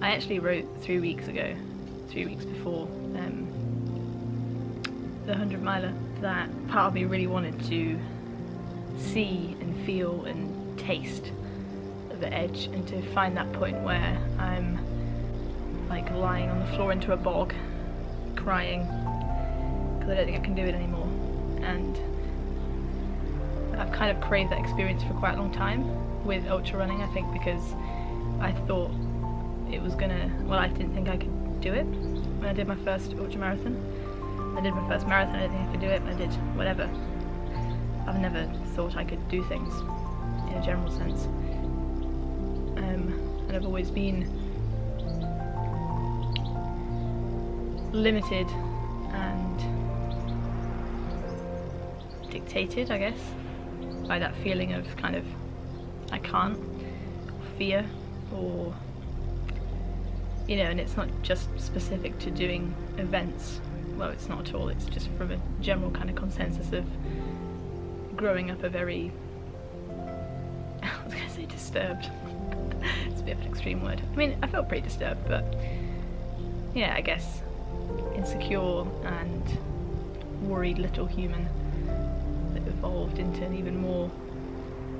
I actually wrote 3 weeks ago, 3 weeks before the 100 miler, that part of me really wanted to see and feel and taste the edge, and to find that point where I'm like lying on the floor into a bog crying because I don't think I can do it anymore. And I've kind of craved that experience for quite a long time with ultra running, I think, because I thought it was gonna, well, I didn't think I could do it when I did my first ultramarathon. I did my first marathon, I didn't think I could do it, and I did whatever. I've never thought I could do things in a general sense. And I've always been limited and dictated, I guess, by that feeling of kind of I can't, or fear, or, you know, and it's not just specific to doing events. Well, it's not at all, it's just from a general kind of consensus of growing up a very, I was going to say disturbed, it's a bit of an extreme word. I mean, I felt pretty disturbed, but yeah, I guess insecure and worried little human that evolved into an even more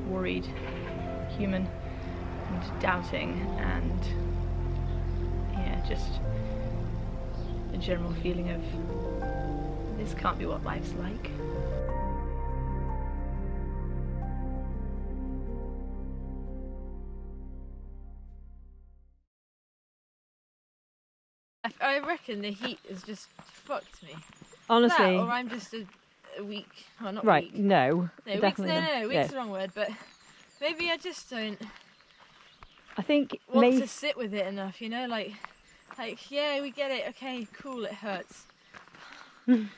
worried human and doubting, and yeah, just a general feeling of this can't be what life's like. I reckon the heat has just fucked me. Honestly. That, or I'm just a weak, well, not right, weak. no, No, definitely no, weak's the wrong word, but maybe I just don't I think want to sit with it enough, you know, like, yeah, we get it, okay, cool, it hurts. And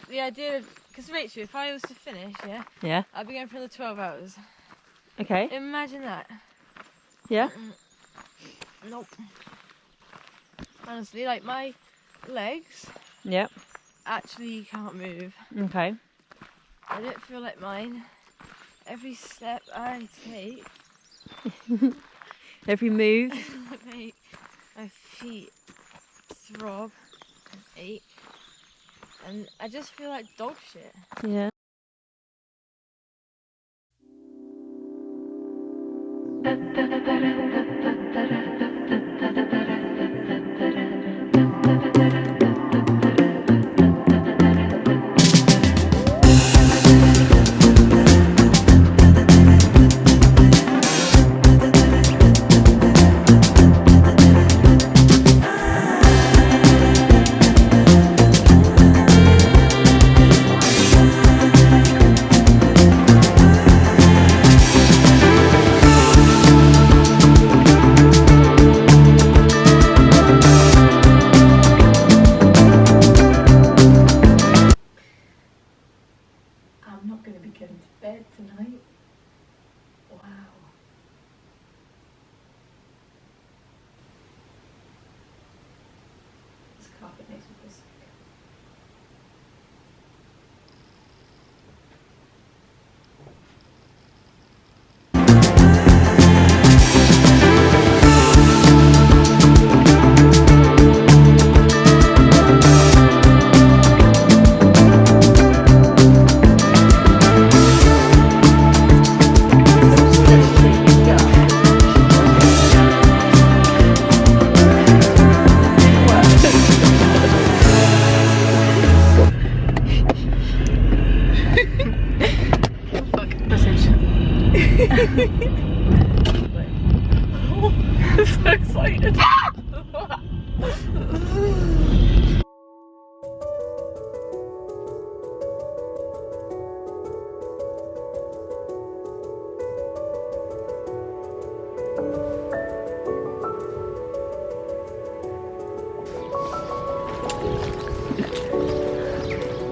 the idea of, because Rachel, if I was to finish, yeah, I'd be going for another 12 hours. okay, Imagine that. yeah, Nope. Honestly, like, my legs yeah, actually can't move. okay, I don't feel like mine. Every step I take, every move, my feet throb and ache, and I just feel like dog shit. yeah. I'm not going to be going to bed tonight. Wow. This carpet makes me feel sick. I'm so excited.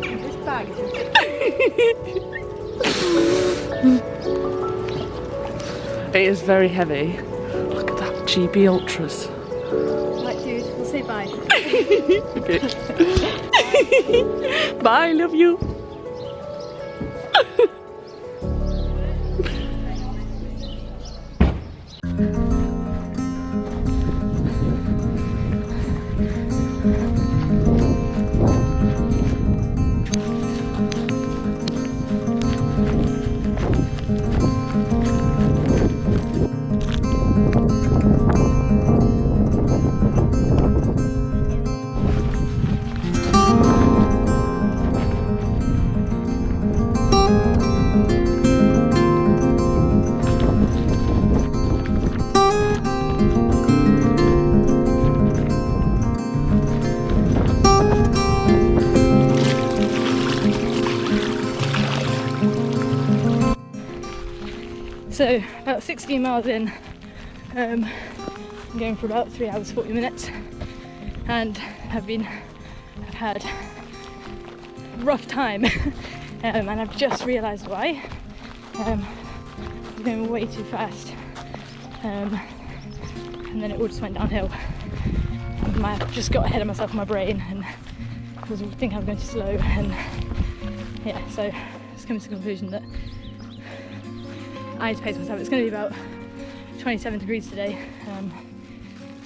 This bag is It is very heavy. Look at that GB Ultras. Right, dude, we'll say bye. Okay. Bye, love you. So about 16 miles in, I'm going for about 3 hours 40 minutes, and I've had a rough time, and I've just realised why. I'm going way too fast, and then it all just went downhill. I just got ahead of myself in my brain and was thinking I was going too slow, and yeah, so just coming to the conclusion that I need to pace myself. It's going to be about 27 degrees today,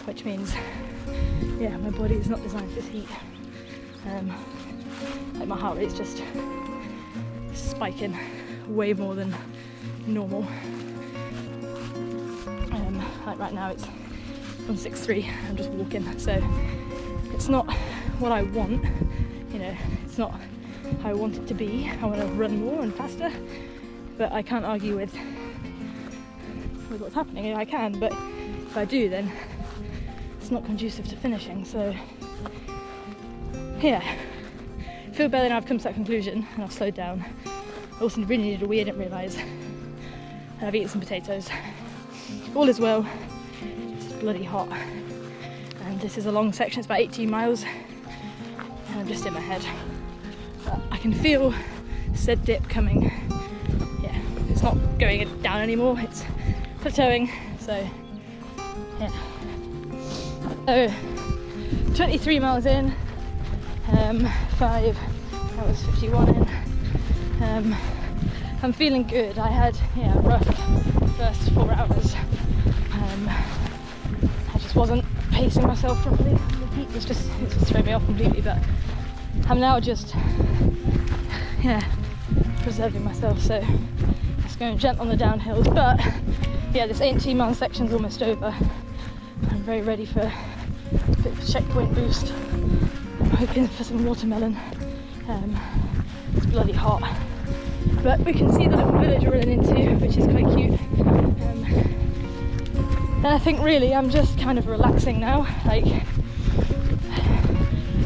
which means, yeah, my body is not designed for this heat. Like my heart rate's just spiking way more than normal. Like right now it's 163. I'm just walking, so it's not what I want. You know, it's not how I want it to be. I want to run more and faster, but I can't argue with what's happening. You know, I can, but if I do, then it's not conducive to finishing. So yeah, I feel better now I've come to that conclusion and I've slowed down. I also really needed a wee, I didn't realise. And I've eaten some potatoes. All is well. It's bloody hot. And this is a long section, it's about 18 miles. And I'm just in my head. But I can feel said dip coming. Yeah, it's not going down anymore, it's plateauing. So yeah. So 23 miles in, 5 hours 51 in. I'm feeling good. I had a rough first 4 hours. I just wasn't pacing myself properly. The heat was just thrown me off completely, but I'm now just preserving myself, so just going gentle on the downhills. But yeah, this 18-mile section's almost over. I'm very ready for a bit of a checkpoint boost. I'm hoping for some watermelon. It's bloody hot, but we can see the little village we're running into, which is quite cute. And I think really I'm just kind of relaxing now. Like,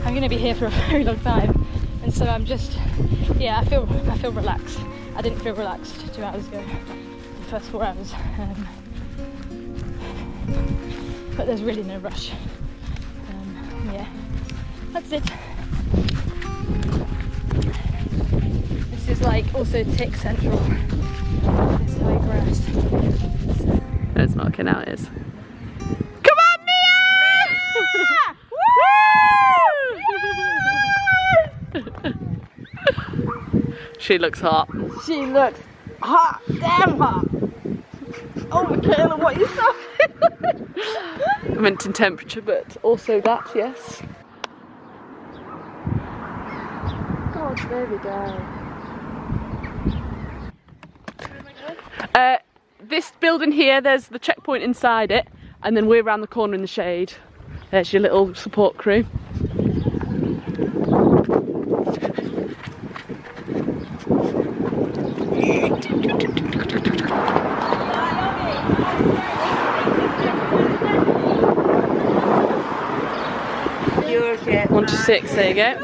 I'm going to be here for a very long time, and so I'm just, I feel relaxed. I didn't feel relaxed 2 hours ago, the first 4 hours, but there's really no rush. Yeah, that's it. This is like also tick central, this high grass. So. It's not looking out, it is. Come on, Mia! She looks hot. She looks hot, damn hot. Oh, Michaela, what are you saying? I meant in temperature, but also that, yes. God, there we go. This building here, there's the checkpoint inside it, and then we're around the corner in the shade. There's your little support crew. One to 6, there you go.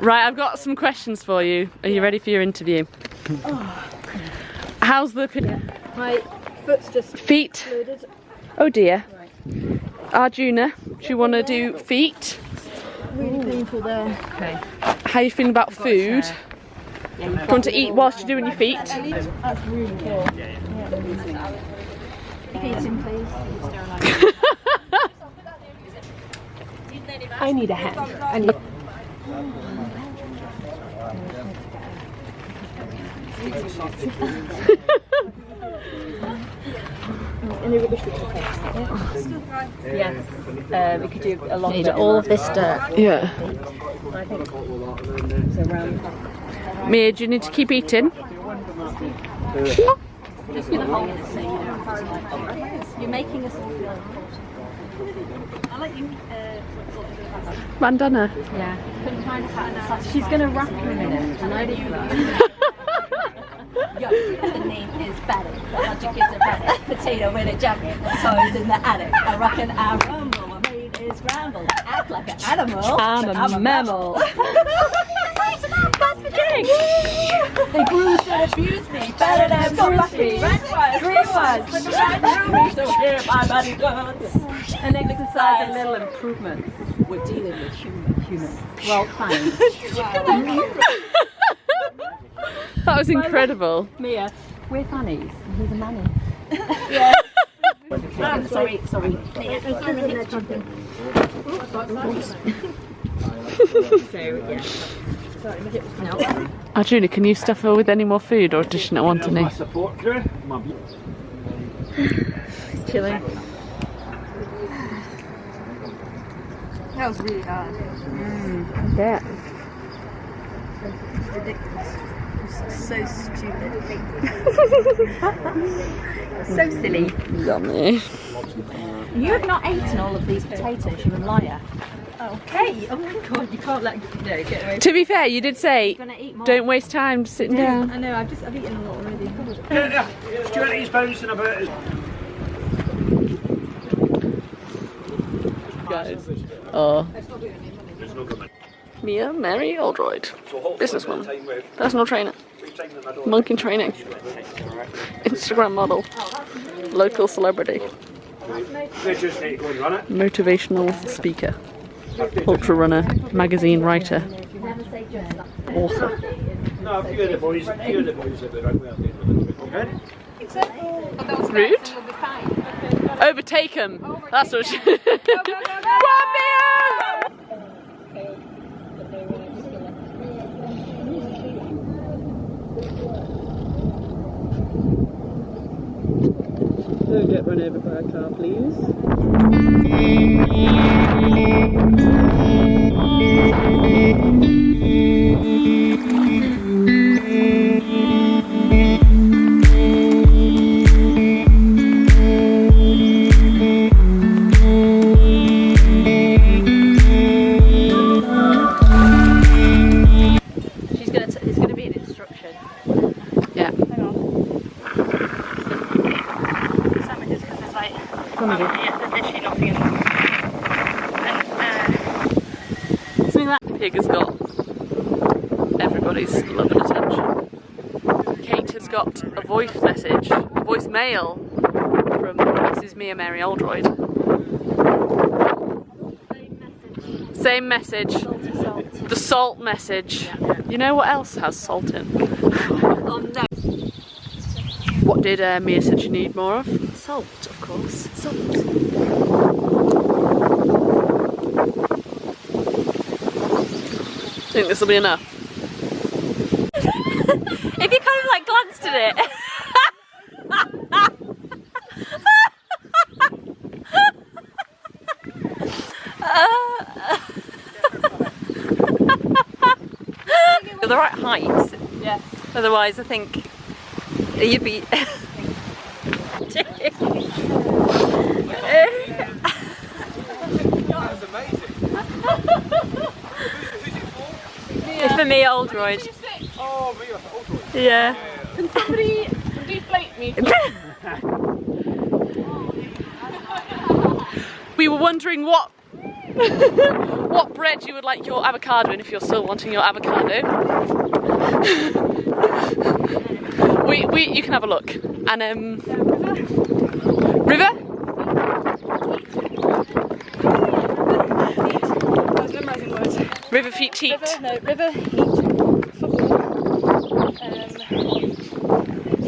Right, I've got some questions for you. Are you ready for your interview? How's the My foot's just feet? loaded. Oh dear. Right. Arjuna, do you want to do feet? Really painful there. Okay. How are you feeling about food? Do you want to eat whilst you're doing your feet? That's really cool. Eating, please. I need a hand. I need. Yeah. We could do a long Need all of this dirt. Yeah. I think so around. Mia, do you need to keep eating? Just gonna hold this thing. You're making us all feel important. I like you. Bandana. Yeah. Couldn't find a pattern. She's gonna wrap you in it, and I do that. Yo, the name is Betty. The logic is a Betty. Potato in a jacket, toys in the attic. I reckon I rumble. My maid is scramble. Act like an animal. I'm a mammal. They bruised and abused me, battered and bruised me. Green ones, look right through me, so here my body goes. And exercise and little improvements. We're dealing with human. Well, fine. That was incredible. Mia, we're fannies. He's a manny. Yeah. Sorry. Arjuna, can you stuff her with any more food, or does she not want any? Chilling. That was really hard. Yeah. It's ridiculous. It's so stupid. So silly. Yummy. You have not eaten all of these potatoes, you liar. Okay. Oh my god, you can't get away. To be fair, you did say Gonna eat more. don't waste time sitting down. I know, I've eaten a lot already. £20 and a bit. Guys. Oh. Mia Mary Oldroyd, businesswoman, personal trainer, monkey training, Instagram model, local celebrity, motivational speaker, ultra runner, magazine writer, author. No, a few of the boys have been okay? Rude? Overtake him. That's what she... Go, Mia! Don't get run over by a car, please. It's gonna be an instruction. Yeah. Hang on. Sandwiches, because there's like the dishy nothing in them. And Something that pig has got everybody's love and attention. Kate has got a voice message, a voicemail from Mrs. Mia Mary Oldroyd. Same message. The salt message. You know what else has salt in? oh no. What did Mia said you need more of? Salt, of course. Salt. Think this will be enough? If you kind of like glanced at it. The right height. Yeah. Otherwise, I think you'd be. It's for me, Oldroyd. Oh, me, Oldroyd. Yeah. Can somebody deflate me? We were wondering what what bread you would like your avocado in, if you're still wanting your avocado. You can have a look. And River? I was memorising words. River feet teat. River, heat, football.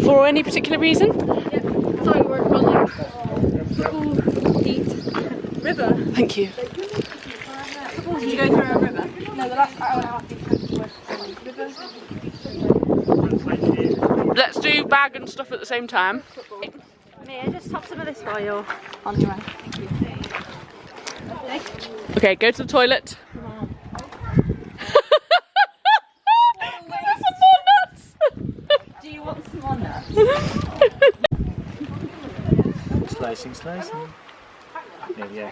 For any particular reason? Yeah. Sorry, we're on football, heat, river. Thank you. Did you go through a river? No, the last hour and a half river. Let's do bag and stuff at the same time. Mia, just top some of this while you're On your way. Okay, go to the toilet. Do you want some more nuts? Slicing. There we go.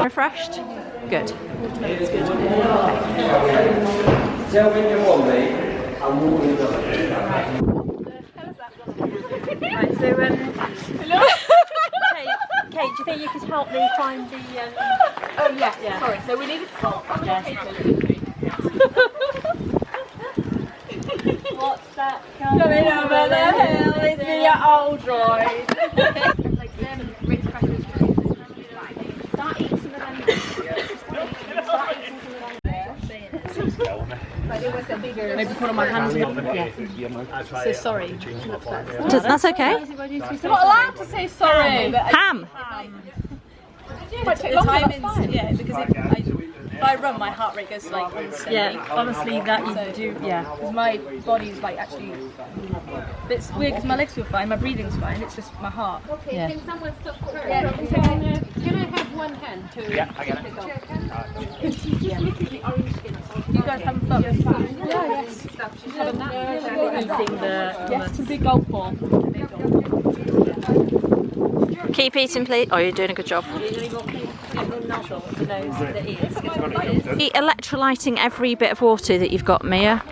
refreshed. Good. That's good. Tell me you want me, I'm walking Right, so you think you could help me find the? Oh yeah. Sorry. So we need a call. What's that? Coming over the hill is me, your old droid. Like them Ritz crackers. Start eating some of them. Start eating some of them. Maybe put on my hands. So sorry. That's okay. You're not allowed to say sorry. But Ham. the timings, yeah, because if I run, my heart rate goes like instantly. Yeah, honestly, that you do. Yeah. Because my body's like actually. It's weird because my legs feel fine, my breathing's fine. It's just my heart. Okay, Yeah. can someone stop her? Yeah, can I have one hand to Yeah, I get it. She's just licking the orange skin. You guys having fun? Yeah, yes. She's had a nap. Eating the. Yes, it's a big golf ball. Keep eating, please. Oh, you're doing a good job. Eat electrolyting every bit of water that you've got, Mia.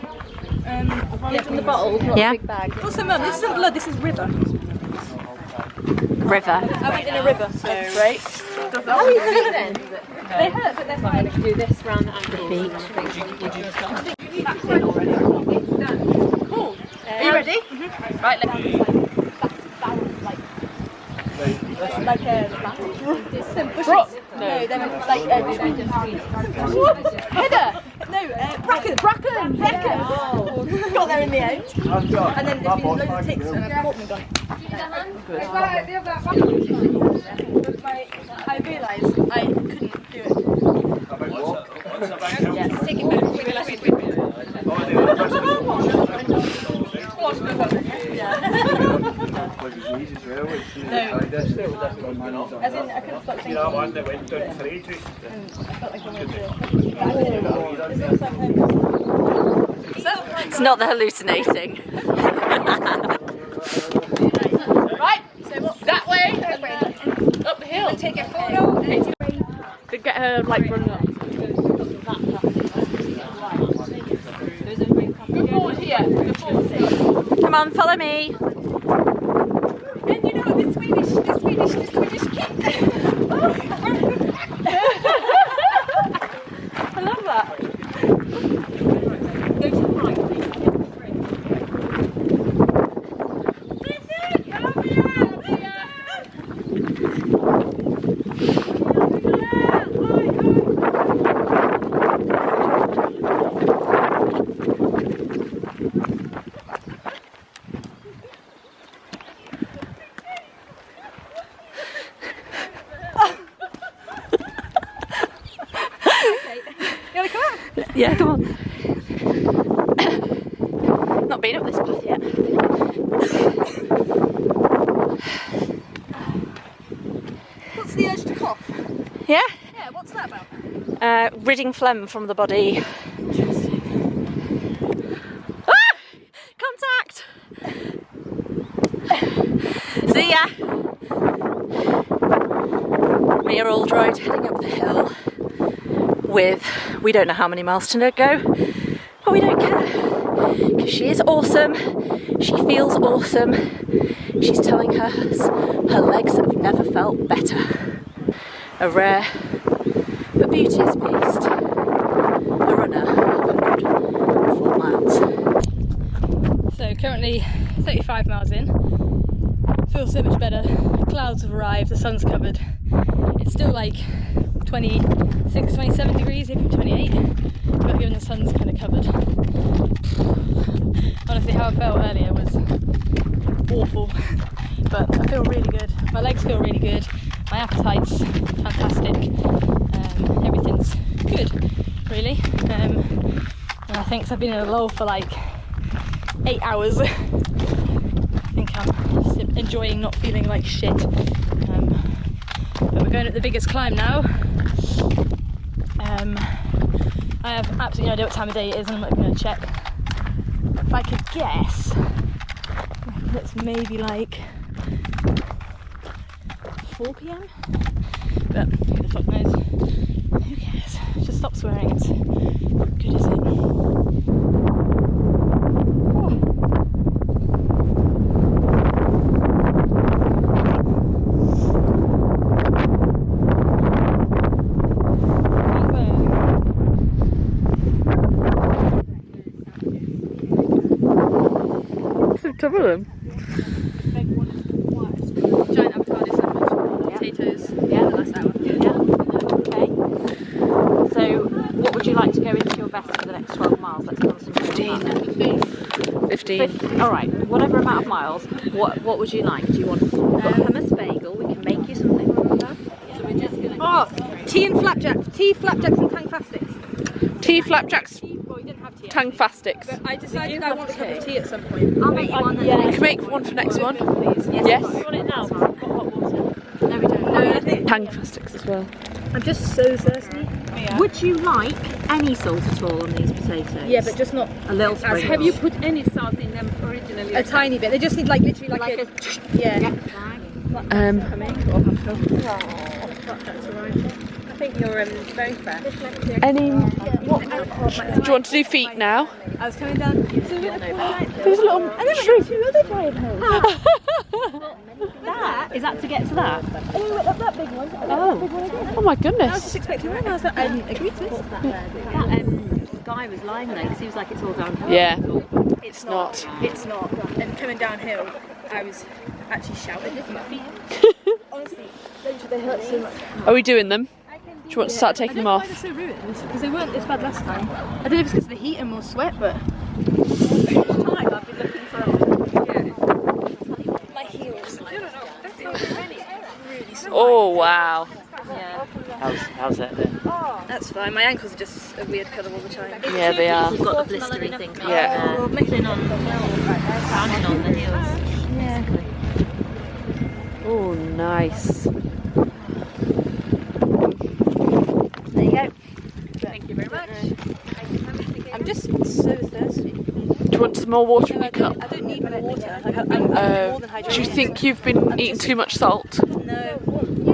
Yeah, from the bottles, not Yeah. a big bag. Also, Mum, this isn't blood, this is river. River. I went in a river, so great. How are you feet then? They hurt, but they're fine. Do this round the ankle. Feet. Cool. Are you ready? Right, let's like a some bushes. No, they're like heather. No, bracken. Got there in the end. And then there's been loads of ticks and I've caught them and gone. I realised I couldn't do it. Yeah, Take it back. As in, I couldn't stop thinking. one that went down 3 to. It's not the hallucinating. Right, so what's that way? Up the hill. Take a photo. To get her like running up. Good forward here. Good forward. Come on, follow me. And you know the Swedish kid. I love that. Go to the right. Yeah, come on. Not been up this path yet. What's the urge to cough? Yeah? Yeah, what's that about? Ridding phlegm from the body. Ah! Contact! See ya! Mia Aldroyd heading up the hill with, we don't know how many miles to go, but we don't care because she is awesome, she feels awesome, she's telling us her legs have never felt better. A rare but beauteous beast, a runner of 104 miles. So currently 35 miles in, feels so much better, clouds have arrived, the sun's covered, it's still like 26, 27 degrees, maybe 28, but given the sun's kind of covered. Honestly, how I felt earlier was awful, but I feel really good. My legs feel really good, my appetite's fantastic, everything's good, really. And I think 'cause I've been in a lull for like 8 hours, I think I'm just enjoying not feeling like shit. But we're going up the biggest climb now. I have absolutely no idea what time of day it is and I'm not going to check. If I could guess, it's maybe like 4 PM? But who the fuck knows? Who cares? Just stop swearing, it's good, is it? Some of them. Giant avocado sandwich, potatoes, Yeah. the last hour. Okay. So, what would you like to go into your best for the next 12 miles? Let's concentrate on that. 15. All right. Whatever amount of miles. What would you like? Do you want hummus bagel? We can make you something. So we're just gonna. Oh, tea and flapjacks. Tea, flapjacks and tang fastics. Tea, flapjacks, Well, we didn't have tea. tang fastics. But I decided I want a cup of tea at some point. I'll make you one. You can make one for next one. Yes. You want it now? No, we don't. No, I think Tang fastics as well. I'm just so thirsty. Would you like any salt at all on these potatoes? Yeah, but just not a little sprinkle. Have you put any salt in them originally? a tiny bit. They just need like literally like a yeah. I think you're very fast. Any? Do you want to do feet now? I was coming down. There's a little shrimp. That is that to get to that? That big one. Oh my I was goodness. just expecting one. I was like, I didn't agree to this. That guy was lying there because he was like, it's all downhill. Yeah. It's not. It's not. And coming downhill, I was actually shouting at my feet. Honestly, they hurt so much. Are we doing them? Do you want to start taking them I off? don't know why they're so ruined, because they weren't this bad last time. I don't know if it's because of the heat and more sweat, but I've been looking for my heels. Really sore. Oh wow. How's that then? That's fine. My ankles are just a weird colour all the time. Yeah, they are. We've got the blistery thing. Yeah. Pounding on the heels. Oh, nice. There you go. Thank you very much. I'm just so thirsty. Do you want some more water in your cup? I don't need more water. Like, I'm more than hydrated. Do you think you've been eating too much salt? No.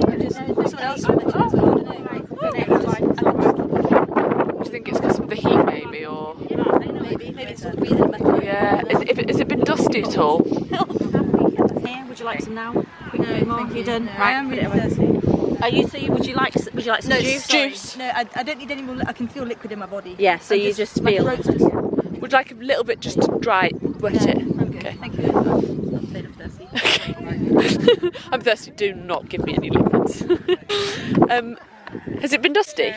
I just someone else mentioned it as well. I don't know. Do you think it's because of the heat, maybe, or? Maybe it's breathing better. Yeah. Has it been dusty at all? Here, would you like some now? No, thank you. done? No, I Right. am really thirsty. Are you? So would you like some No, juice? sorry. Juice. No, I don't need any more. I can feel liquid in my body. Yeah. So I'm you just my feel. throat's just. Would you like a little bit just to dry it, wet it? Okay. Thank you. I'm thirsty. I'm thirsty. Do not give me any liquids. Has it been dusty?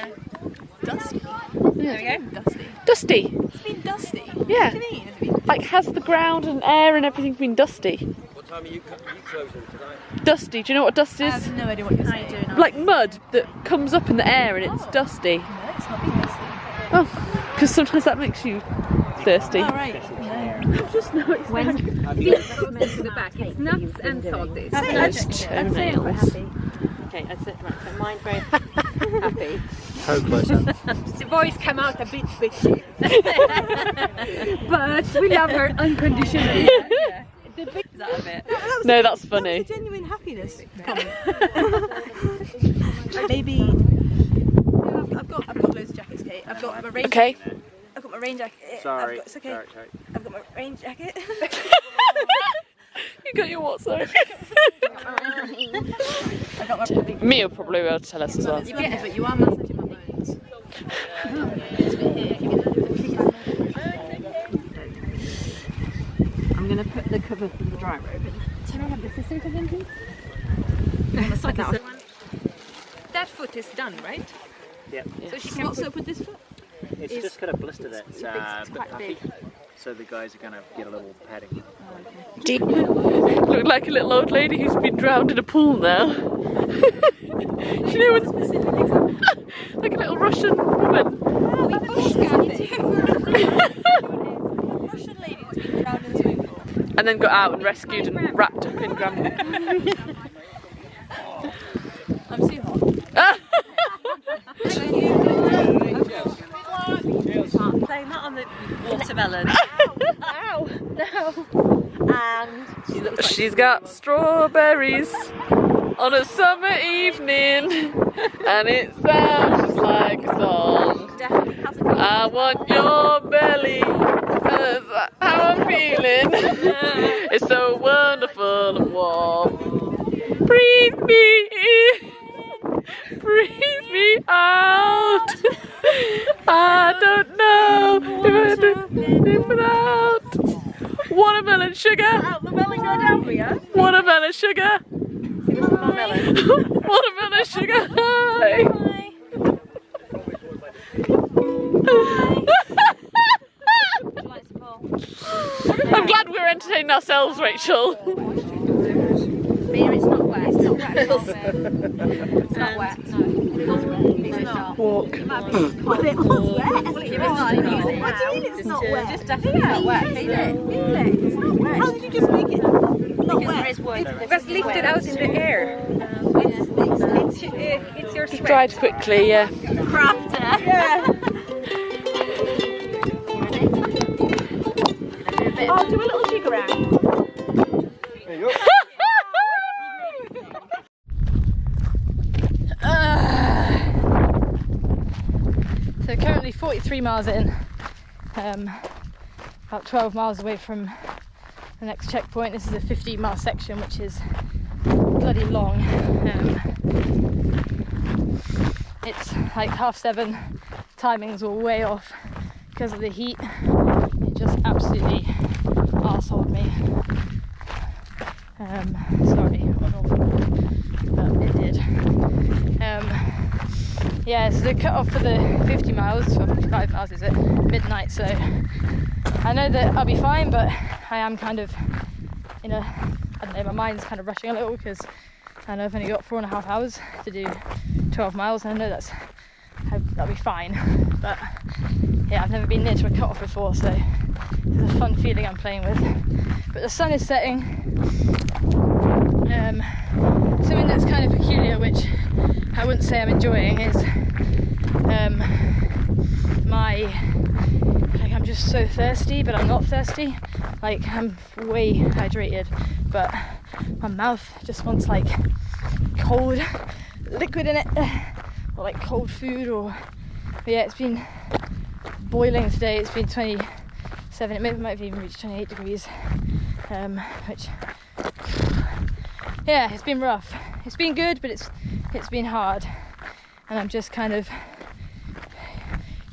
Dusty. Yeah. There we go. Dusty. Dusty. It's been dusty. Yeah. What do you mean? Has it been? Like, has the ground and air and everything been dusty? What time are you closing tonight? Dusty. Do you know what dust I is? have no idea what you're saying. Like mud that comes up in the air and it's dusty. No, it's not been dusty. Oh, because sometimes that makes you thirsty. Oh, right. When To the back. It's nuts and salty. Toenails. Okay, that's it. Right, so mine's very happy. Toe closer. The voice come out a bit bitchy. But we love her unconditionally. Is that a bit? No, that's That funny. was a genuine happiness comment. Maybe. I've got loads of jackets, Kate. I've got my rain. Okay. I've got my rain jacket. Sorry. It's okay. Sorry. I've got my rain jacket. You got your what, sorry? I got my. Mia will probably be able to tell us as well. You get it, but you are massaging my bones. I'm going to put the cover from the dry robe in. Can I have the sister again, please? That foot is done, right? Yeah. So she So can what's put up with this foot? It's just kind of blistered it. It's quite puffy. So the guys are going to get a little padding. Look like a little old lady who's been drowned in a pool now. You know when like a little Russian woman. Russian lady that's been drowned in the swimming pool. And then got out and rescued and wrapped up in grandma. I'm too hot. Playing that on the watermelon. Ow! No. And She's got strawberries on a summer evening, and it sounds just like a song. definitely hasn't I want your belly, 'cause that's how I'm feeling. It's so wonderful and warm. Breathe me in, breathe me out. I don't know if I do live without. Watermelon sugar. Out the melon, go down for you. Watermelon sugar. Watermelon sugar. Hi. I'm glad we're entertaining ourselves, Rachel. Beer, it's not wet. It's not wet. It's not wet. No. It's not. Walk. It might be quite wet. What do you mean it's not wet? Just definitely not wet. Feel it. It's not wet. How did you just make it not Because wet? there is wood. It was lifted out in the air. It's your sweat. Dried quickly, yeah. Crafter. Yeah. Oh, do a little jig around. There you go. So currently 43 miles in, about 12 miles away from the next checkpoint. This is a 15-mile section, which is bloody long. It's like 7:30. Timings were way off because of the heat. It just absolutely arseholed me. Sorry, went off, but it did. Yeah, so the cut-off for the 50 miles, or 55 miles is at midnight, so I know that I'll be fine, but I am kind of in a, I don't know, my mind's kind of rushing a little because I know I've only got 4.5 hours to do 12 miles, and I know that'll be fine, but yeah, I've never been near to a cut-off before, so it's a fun feeling I'm playing with. But the sun is setting. Something that's kind of peculiar, which I wouldn't say I'm enjoying, is I'm just so thirsty, but I'm not thirsty. Like, I'm way hydrated, but my mouth just wants like cold liquid in it, or like cold food, but yeah, it's been boiling today. It's been 27, it might have even reached 28 degrees, which, yeah, it's been rough. It's been good, but it's been hard, and I'm just kind of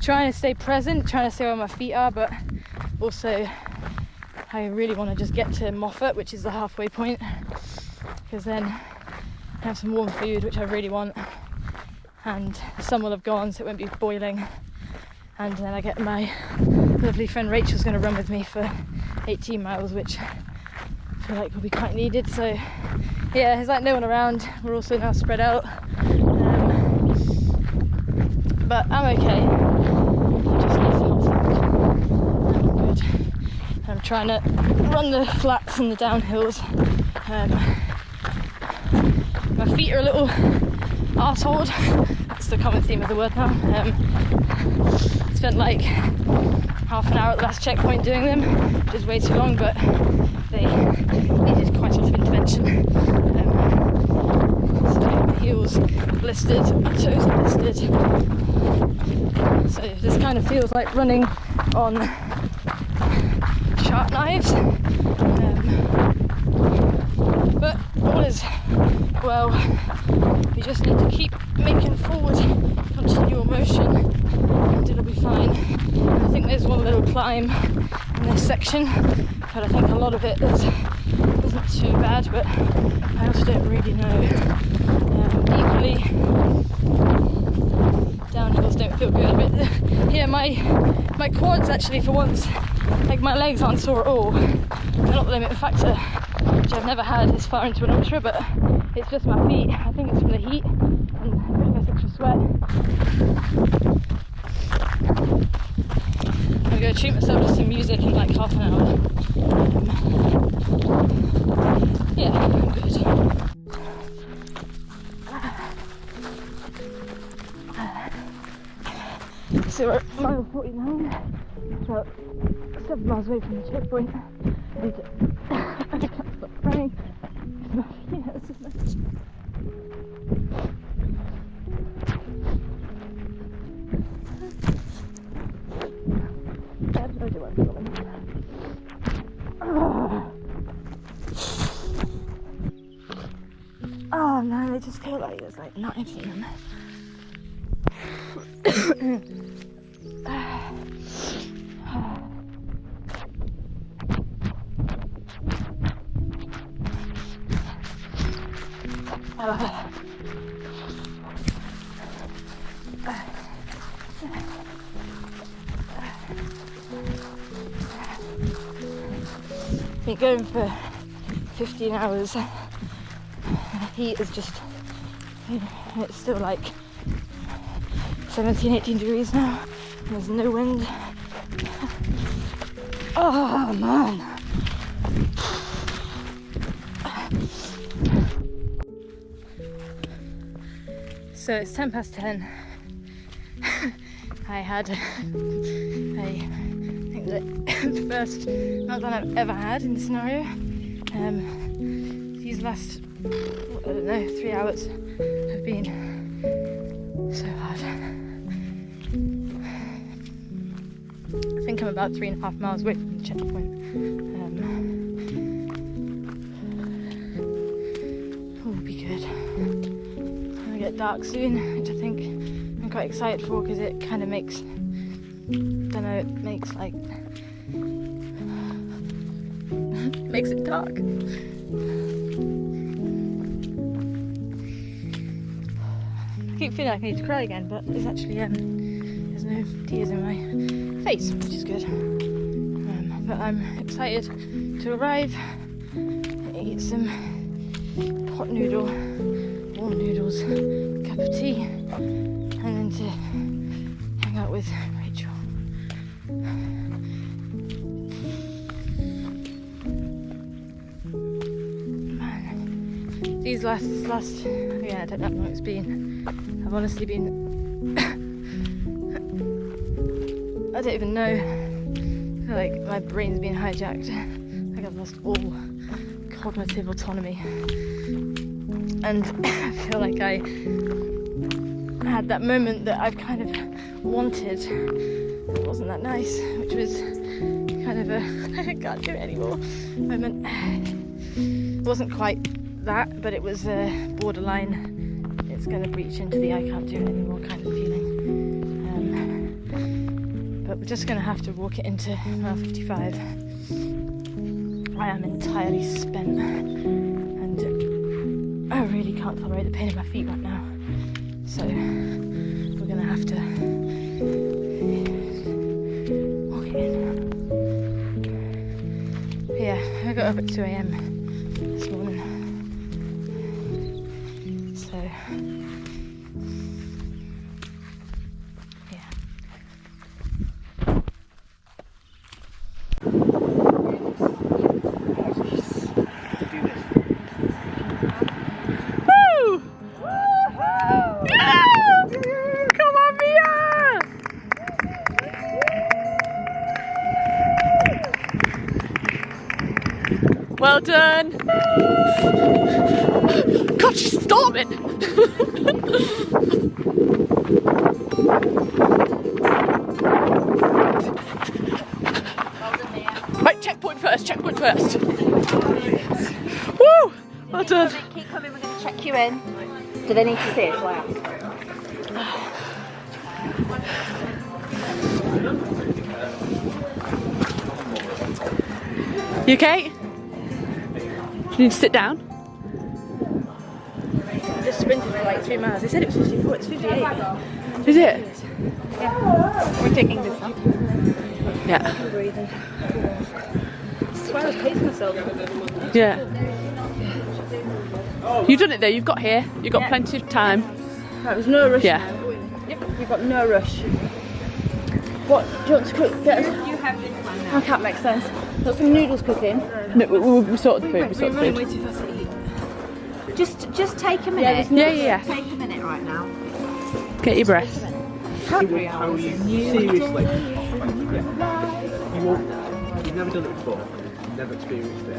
trying to stay present, trying to stay where my feet are, but also I really want to just get to Moffat, which is the halfway point, because then I have some warm food, which I really want, and the sun will have gone, so it won't be boiling, and then I get my lovely friend Rachel's going to run with me for 18 miles, which I feel like will be quite needed. So yeah, there's like no one around, we're also now spread out, but I'm okay. I just need to not think. I'm good. I'm trying to run the flats and the downhills. My feet are a little arseholed. That's the common theme of the word now. Spent like half an hour at the last checkpoint doing them, which is way too long, but they needed quite a lot of intervention. So my heels blistered, my toes blistered. So this kind of feels like running on sharp knives. But all is well. We just need to keep making forward continual motion and it'll be fine. I think there's one little climb in this section, but I think a lot of it isn't too bad, but I also don't really know. Equally, downhills don't feel good, but yeah, my quads actually, for once, like my legs aren't sore at all. They're not the limiting factor, which I've never had this far into an ultra, but it's just my feet. I think it's from the heat and a bit of this extra sweat. I'm going to treat myself to some music in like half an hour. Yeah, I'm good. So we're at mile 49, about 7 miles away from the checkpoint. I need to stop crying. Yeah, this is nice. I have no idea where I'm going. Oh no, I just feel like there's like knives in them. Been going for 15 hours. The heat is just, it's still like 17, 18 degrees now. And there's no wind. Oh man. So it's 10 past 10. I had, I think the first meltdown I've ever had in this scenario. These last, I don't know, 3 hours have been so hard. I think I'm about 3.5 miles away from the checkpoint. Will be good. It'll get dark soon, which I think I'm quite excited for because it kind of makes, don't know, it makes like makes it dark. I keep feeling like I need to cry again, but there's actually there's no tears in my face, which is good. But I'm excited to arrive, eat some pot noodle, warm noodles, cup of tea, and then to hang out with Rachel. Man, this last, again, I don't know how long it's been. I've honestly been, I don't even know. I feel like my brain's been hijacked. Like I've lost all cognitive autonomy. And I feel like I had that moment that I've kind of wanted. It wasn't that nice, which was kind of a I can't do it anymore moment. It wasn't quite that, but it was borderline. It's going to breach into the I can't do it anymore kind of feeling. But we're just going to have to walk it into mile 55. I am entirely spent and I really can't tolerate the pain in my feet right now. So we're going to have to walk it in. Yeah, I got up at 2 AM this morning. So yeah. Well done! God, she's storming! Right, checkpoint first, checkpoint first. Woo! Well done. Keep coming, we're going to check you in. Do they need to see it? Wow. You okay? You need to sit down. I just sprinted for like 3 miles. They said it was 54, it's 58. Is it? Yeah. We're taking this up. Yeah. I'm breathing. I swear I was pacing myself. Yeah. You've done it though, you've got here. You've got plenty of time. Right, there's no rush Yeah. now. Yep, we've got no rush. What, do you want to cook? Get us? You have this one now. Okay, makes sense. Got some noodles cooking. No, we sorted the food, we sorted the Way food. too fast to eat. Just take a minute. Yeah. Take a minute right now. Get your breath. How are you seriously? You've never done it before. You've never experienced it.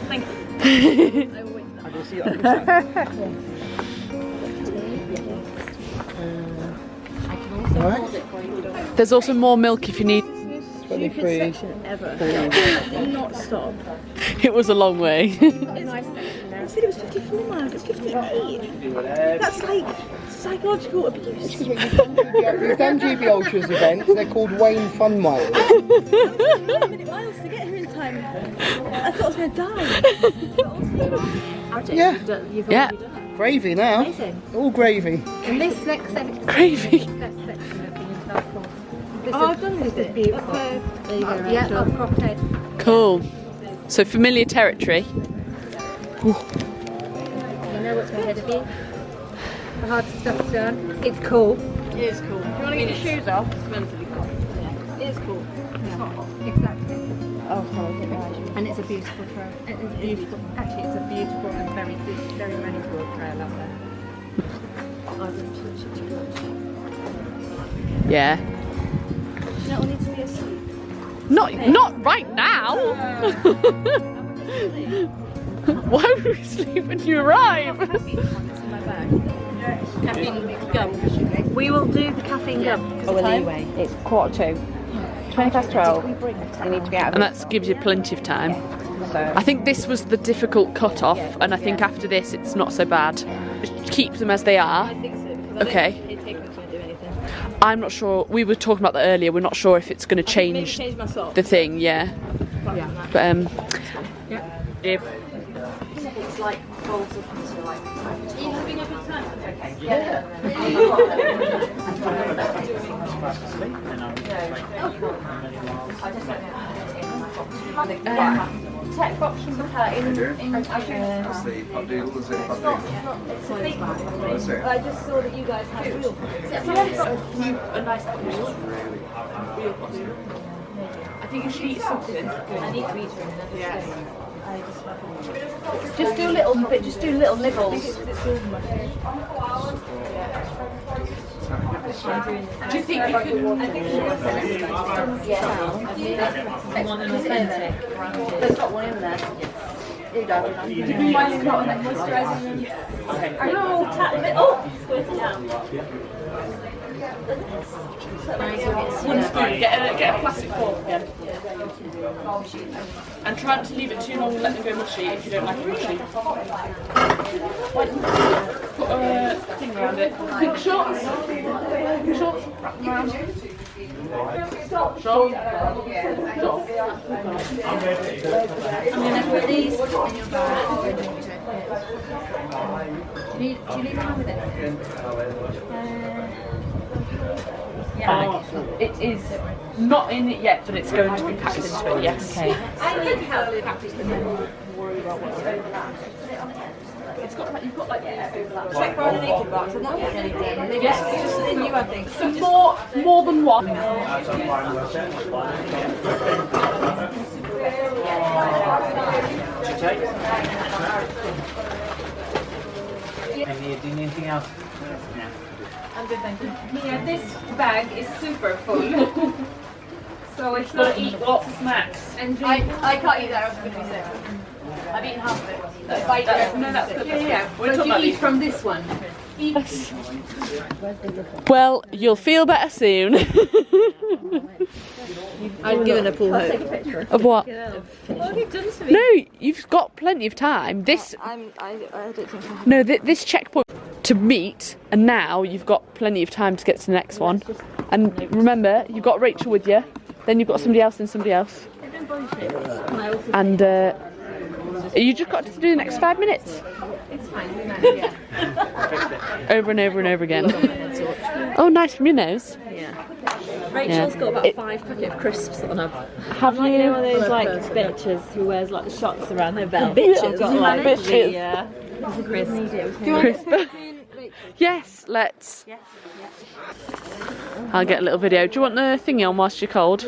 Thank you. I will wait for that. I will see you on the side. There's also more milk if you need. Stupid section ever. Not stop. It was a long way. I said it was 54 miles, it's 58. That's like psychological abuse. We've done GB Ultras events. They're called Wayne Fun Miles. Miles to get here in time. I thought I was going to die. Yeah. Yeah. Gravy now. Amazing. All gravy. And this next section, Gravy. this section of the golf course. This Oh, I've done this bit. beautiful. There you go, Yeah, Rachel. up Crockhead. Cool. So familiar territory. You know what's ahead of you. The hard stuff's done. It's cool. It is cool. If you want to get your shoes off, it's relatively cool. It is cool. It's not hot. Exactly. Oh, sorry, I didn't realise. And it's a beautiful trail. It is beautiful. Actually, it's a beautiful and very good, very manicured trail up there. I didn't touch it too much. Yeah. You know, I need to be asleep. Not right now. Why would we sleep when you arrive? Caffeine gum. We will do the caffeine gum. Oh, anyway. It's 1:45. 12. We need to be out And that gives you plenty of time. I think this was the difficult cut-off, and I think after this it's not so bad. Just keep them as they are. I think so. Because Okay. I don't think it's going to do anything. I'm not sure. We were talking about that earlier. We're not sure if it's going to Maybe change change my socks. the thing. Yeah. But if It's like folds up into like. Are you having a good time? Tech box in That's the pop doodle, is it? Pop doodle? That's it. I just saw that you guys had real. a nice pool. I think you should eat something. I need to eat her in another Yes. Just do little nibbles. Do you think you can? There's got one in there. Here you go. Do you mind not moisturising them? I know. Tap a bit. Oh, squirt it down. One spoon. Get a plastic fork again. And try not to leave it too long and let them go mushy if you don't like it mushy. Put a thing around it. Pink shorts. Pink shorts. Wrap them around. Short. I'm going to put these in your bag. Do you need time with it? It is not in it yet, but it's going to be packed into it, yes. Okay. I need help with it and then worry about what's going on. You've got like Check for the naked box. I'm not getting anything. Yes, just in you, I think. so more than one. And you doing anything else? I'm good, thank you. Mia, this bag is super full. So it's Gotta not eat lots of snacks. and I can't eat that. I was going to be sick. I've eaten half of it. No, that's good. yeah. We're But talking you about eat these. from this one. Well, you'll feel better soon. I've given up all hope. Of what? What have you done to me? No, you've got plenty of time. This I don't think so. no, this checkpoint to meet, and now you've got plenty of time to get to the next one. And remember, you've got Rachel with you. Then you've got somebody else and somebody else. And you just got to do the next 5 minutes. It's fine. Over and over and over again. Oh, nice from your nose. Rachel's Yeah. got about 5 packet of crisps on her. Have Like, you know, one you? of those like bitches who wears like the shots around their belt. Bitches. Got, like, Bitches. the crisp. Crisp. Yes, let's. I'll get a little video. Do you want the thingy on whilst you're cold?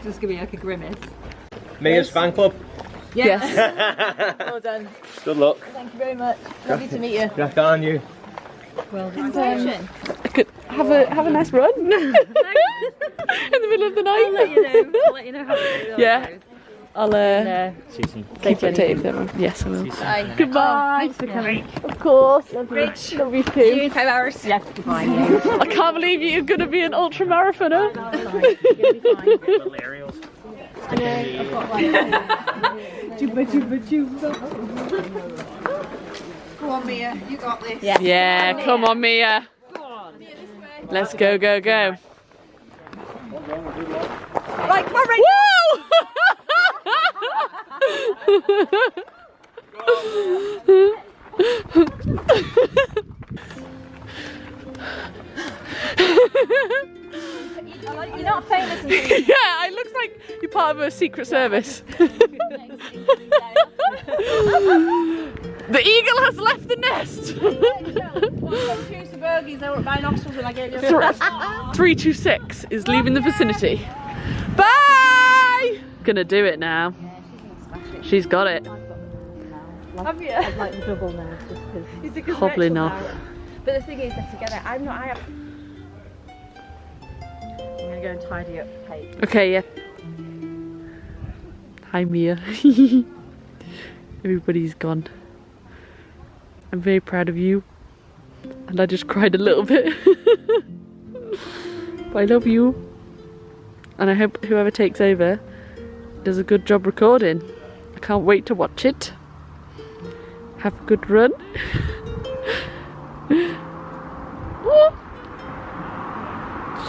Just give me like a grimace. Mia's fan club. Yes. Well done. Good luck. Thank you very much. Lovely to meet you. Crack on you. Could have a nice run in the middle of the night. I'll let you know how it goes. Yeah. I'll Susan. keep updated with them. Yes, I will. Bye. Goodbye. Thanks for coming. Of course. Love you too. See you in 5 hours. Yes, fine. I can't believe you're going to be an ultramarathoner. Little aerials. Go on, Mia, you got this. Yeah, come on, Mia. Let's go, go, go. Right, come on, Rachel. You're not famous. Yeah, it looks like you're part of a secret service. The eagle has left the nest. 326 is leaving the vicinity. Bye! Gonna do it now. She's got it. Have you? I'd like the double now, just because. Hobbling off. But the thing is, they're together. I'm gonna go and tidy up Kate. Okay, yeah. Hi, Mia. Everybody's gone. I'm very proud of you. And I just cried a little bit. But I love you. And I hope whoever takes over does a good job recording. I can't wait to watch it. Have a good run.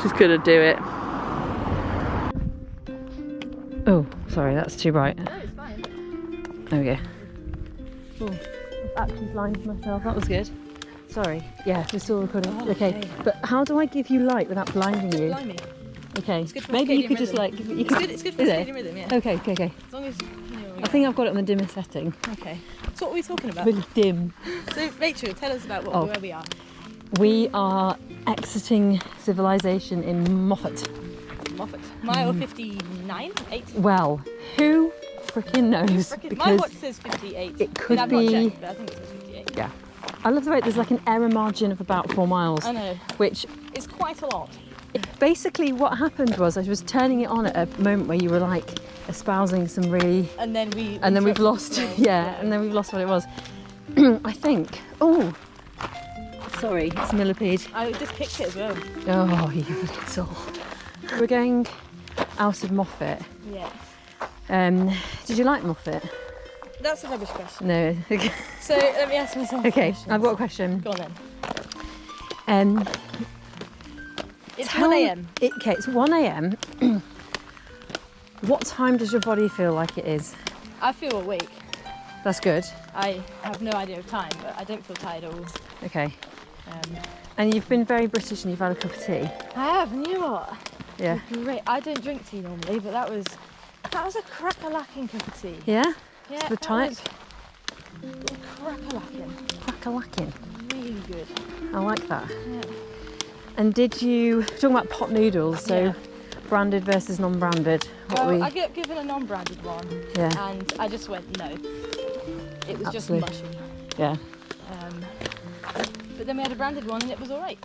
She's gonna do it. Oh, sorry, that's too bright. No, it's fine. There we go. Oh, I've actually blinded myself. That was good. Sorry. Yeah, we're still recording. Okay. But how do I give you light without blinding you? Blimey. Okay. It's good for Maybe you circadian could just rhythm. like. You It's could, good, it's good for is circadian it? rhythm, yeah. Okay. Okay. As long as, I think I've got it on the dimmer setting. Okay. So what are we talking about? Really dim. So Rachel, tell us about where we are. We are exiting civilization in Moffat. Moffat. Mile 59? 8? Well, who freaking knows? My Because watch says 58. it could I've not be. checked, but I think it says 58. Yeah. I love the way there's like an error margin of about 4 miles. I know. Which It's quite a lot. basically what happened was I was turning it on at a moment where you were like espousing some really. And then we've lost. Yeah, and then we've lost what it was. I think. Oh. Sorry, it's a millipede. I just picked it as well. Oh, you little. We're going out of Moffat. Yeah. Did you like Moffat? That's a rubbish question. No. So let me ask myself. Okay, I've got a question. Go on then. It's 1 a.m. Okay, it's 1 a.m. What time does your body feel like it is? I feel awake. That's good. I have no idea of time, but I don't feel tired at all. Okay. And you've been very British and you've had a cup of tea. I have, and you know what? Yeah. Great. I don't drink tea normally, but that was a crack-a-lacking cup of tea. Yeah? Yeah. The type? Crack-a-lacking. Crack-a-lacking. Really good. I like that. Yeah. And did you, talking about pot noodles, so Yeah. branded versus non-branded, Well, I get given a non-branded one, Yeah. and I just went no. It was Absolutely. just mushy. Yeah. But then we had a branded one, and it was all right.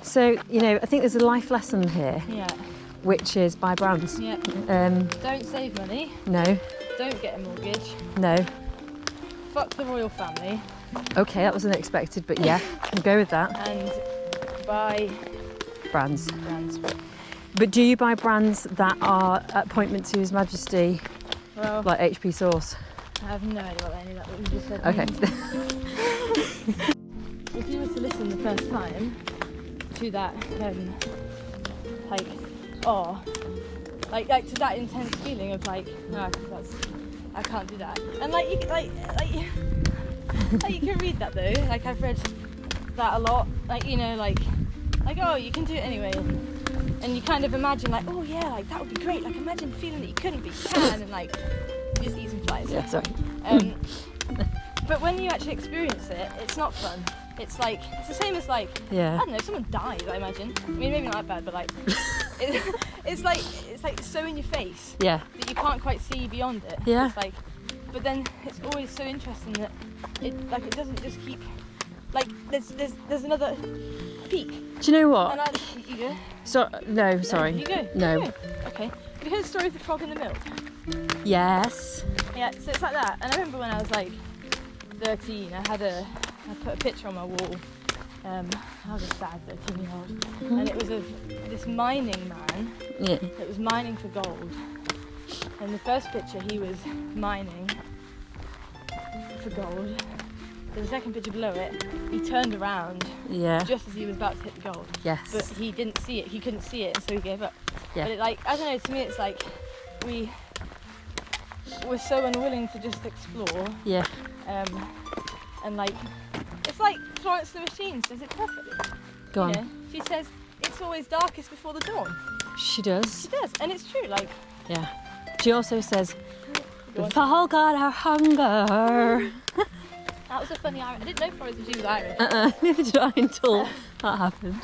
So, you know, I think there's a life lesson here, Yeah. which is buy brands. Yeah. Don't save money. No, Don't get a mortgage. no. Fuck the royal family. Okay, that was unexpected, but yeah, I'll go with that. And buy Brands. brands. But do you buy brands that are appointment to His Majesty, Well, like HP Sauce? I have no idea what any of that you just said. Okay. If you were to listen the first time to that, like to that intense feeling of like, no, I can't do that. And like you can read that though. Like I've read that a lot. Like like oh, you can do it anyway. And you kind of imagine like, oh yeah, like that would be great. Like imagine feeling that you couldn't, but you can, and like you just eat some flies. Yeah, sorry. But when you actually experience it, it's not fun. It's like it's the same as like Yeah. I don't know, if someone dies, I imagine. I mean, maybe not that bad, but like it's like so in your face Yeah. that you can't quite see beyond it. Yeah. It's like, but then it's always so interesting that it doesn't just keep like there's another peak. Do you know what? And you go. So no, sorry. You go. No. You go. Okay. Have you heard the story of the frog in the milk? Yes. Yeah. So it's like that. And I remember when I was like 13, I put a picture on my wall. I was a sad 13-year-old, and it was of this mining man Yeah. that was mining for gold. And the first picture, he was mining for gold, the second picture below it, he turned around Yeah. just as he was about to hit the goal. Yes. But he didn't see it. He couldn't see it, and so he gave up. Yeah. But it, like, I don't know. To me, it's like we're so unwilling to just explore. Yeah. And like, it's like Florence the Machine says it perfectly. Go on. You know, she says it's always darkest before the dawn. She does. She does, and it's true. Like, Yeah. She also says, "We've all got our hunger." that was a funny Irish. I didn't know Florence the Machine was Irish. Neither did I until that happened.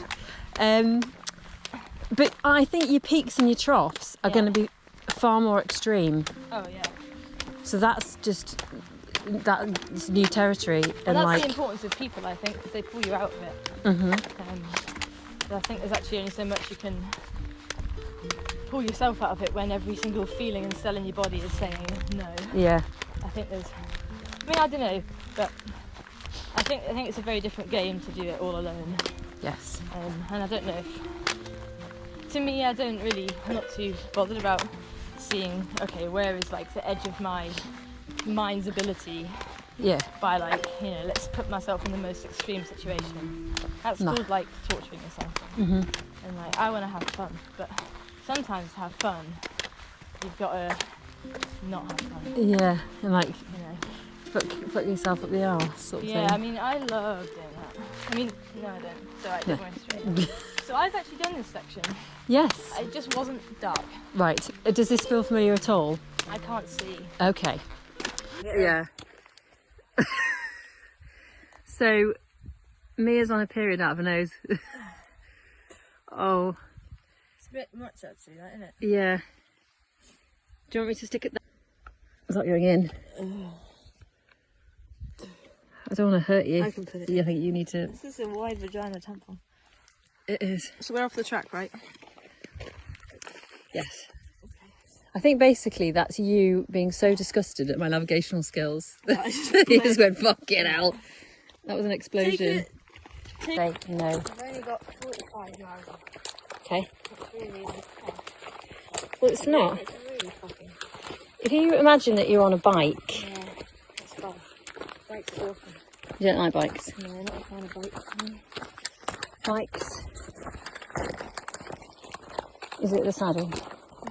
But I think your peaks and your troughs are going to be far more extreme. Oh yeah. So that's just that's new territory, And and that's like. the importance of people, I think, because they pull you out of it. Mhm. But I think there's actually only so much you can pull yourself out of it when every single feeling and cell in your body is saying no. Yeah. I think there's. I mean, I don't know, but I think it's a very different game to do it all alone. Yes. And I don't know if. To me, I'm not too bothered about seeing. Okay, where is like the edge of my mind's ability? Yeah. By like, you know, let's put myself in the most extreme situation. That's called like torturing yourself. Mhm. And like, I want to have fun, but sometimes to have fun, you've got to not have fun. Yeah, and like, You know. fuck yourself up the arse sort of Yeah, thing. I mean, I love doing that. I mean, no, I don't. It's alright, don't worry, straight. So I've actually done this section. Yes. It just wasn't dark. Right. Does this feel familiar at all? I can't see. Okay. Yeah. So, Mia's on a period out of her nose. Oh. It's a bit much actually, that, isn't it? Yeah. Do you want me to stick it there? Is that going in? I don't want to hurt you. I can put it I think you need to. This is a wide vagina tampon. It is. So we're off the track, right? Yes. I think basically that's you being so disgusted at my navigational skills that you just went, fucking hell. That was an explosion. No. I've only got 45 miles. Okay. It's really Well, it's not. It's really fucking. If you imagine that you're on a bike. Yeah, it's fun. Bike's awesome. You don't like bikes? No, not a fan of bikes. Bikes. Is it the saddle? Is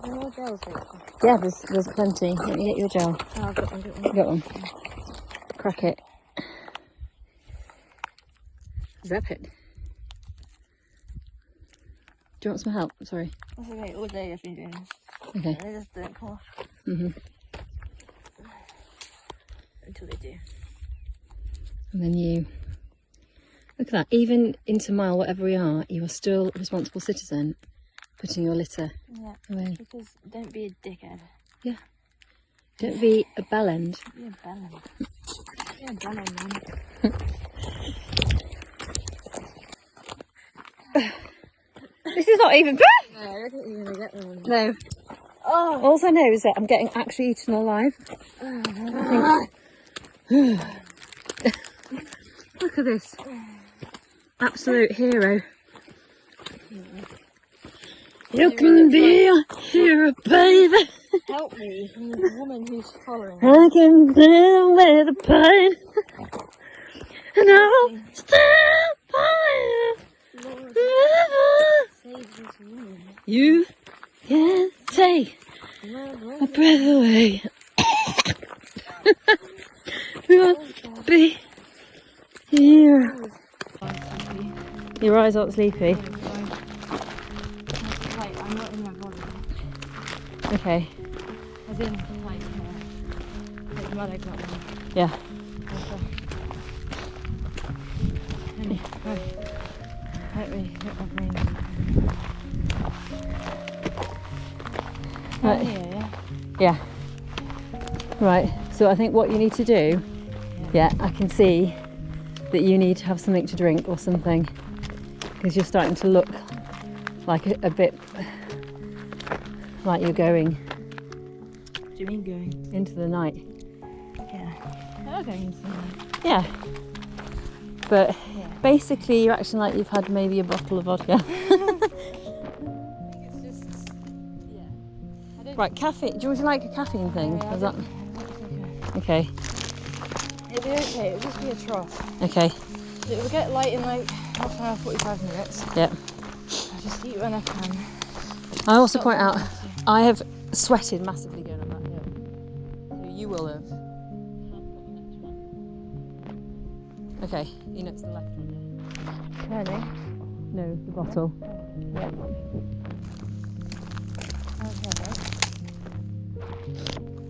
there more gels here? Yeah, there's plenty. Let me get you a gel. Oh, I've got one. Got one. Crack it. Zap it. Do you want some help? Sorry. That's okay, all day I've been doing this. Okay. And they just don't come off. Until they do. And then you look at that. Even into mile whatever we are, you are still a responsible citizen. Putting your litter away. Because don't be a dickhead. Yeah. Don't be a bellend. Be a bellend. Be a bellend, man. This is not even. No, I don't think you're gonna get one. No. Oh. All I know is that I'm getting actually eaten alive. Look at this. Absolute hero. You can be a hero, baby. Help me from this woman who's following me. I can deal with the pain. And I'll stand by Lord, save this woman. you. Can't take my breath away. You'll be here. Your eyes aren't sleepy. Wait, I'm not in my body. Okay. As in, like my leg's not there. Yeah. Let me get my brain. Right. Yeah. Yeah. Right. So I think what you need to do. Yeah, I can see that you need to have something to drink or something, because you're starting to look like a bit like you're going. What do you mean going? Into the night. Yeah. I'm going into the night. Yeah. But basically you're acting like you've had maybe a bottle of vodka. It's just, Right, caffeine. Do you like a caffeine thing? Yeah, Is that okay? It be okay. It'll just be a trough. Okay. It will get light in like half an hour, 45 minutes. Yeah. I'll just eat when I can. I also point out, I have sweated massively going up that hill. So you will have. Okay, you know it's the left one. Turning. No, the bottle. Yeah. Okay.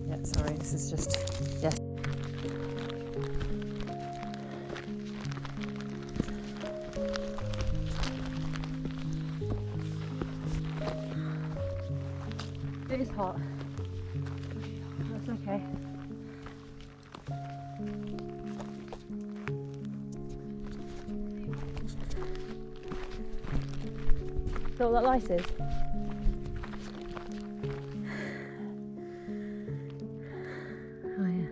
Yeah, sorry, this is just. Yes. It is hot. That's okay. So what that light is? Oh yeah.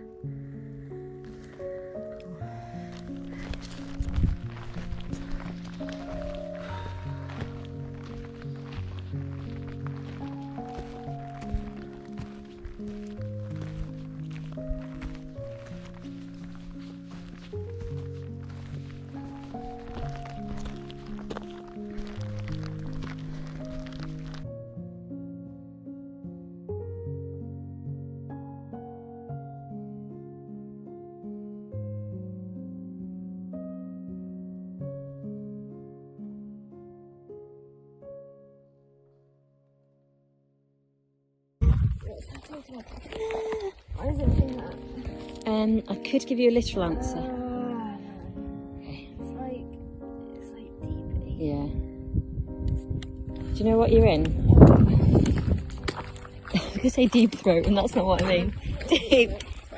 Why is it saying that? I could give you a literal answer. Okay. It's like deep. Yeah. Do you know what you're in? I was going to say deep throat, and that's not what I mean.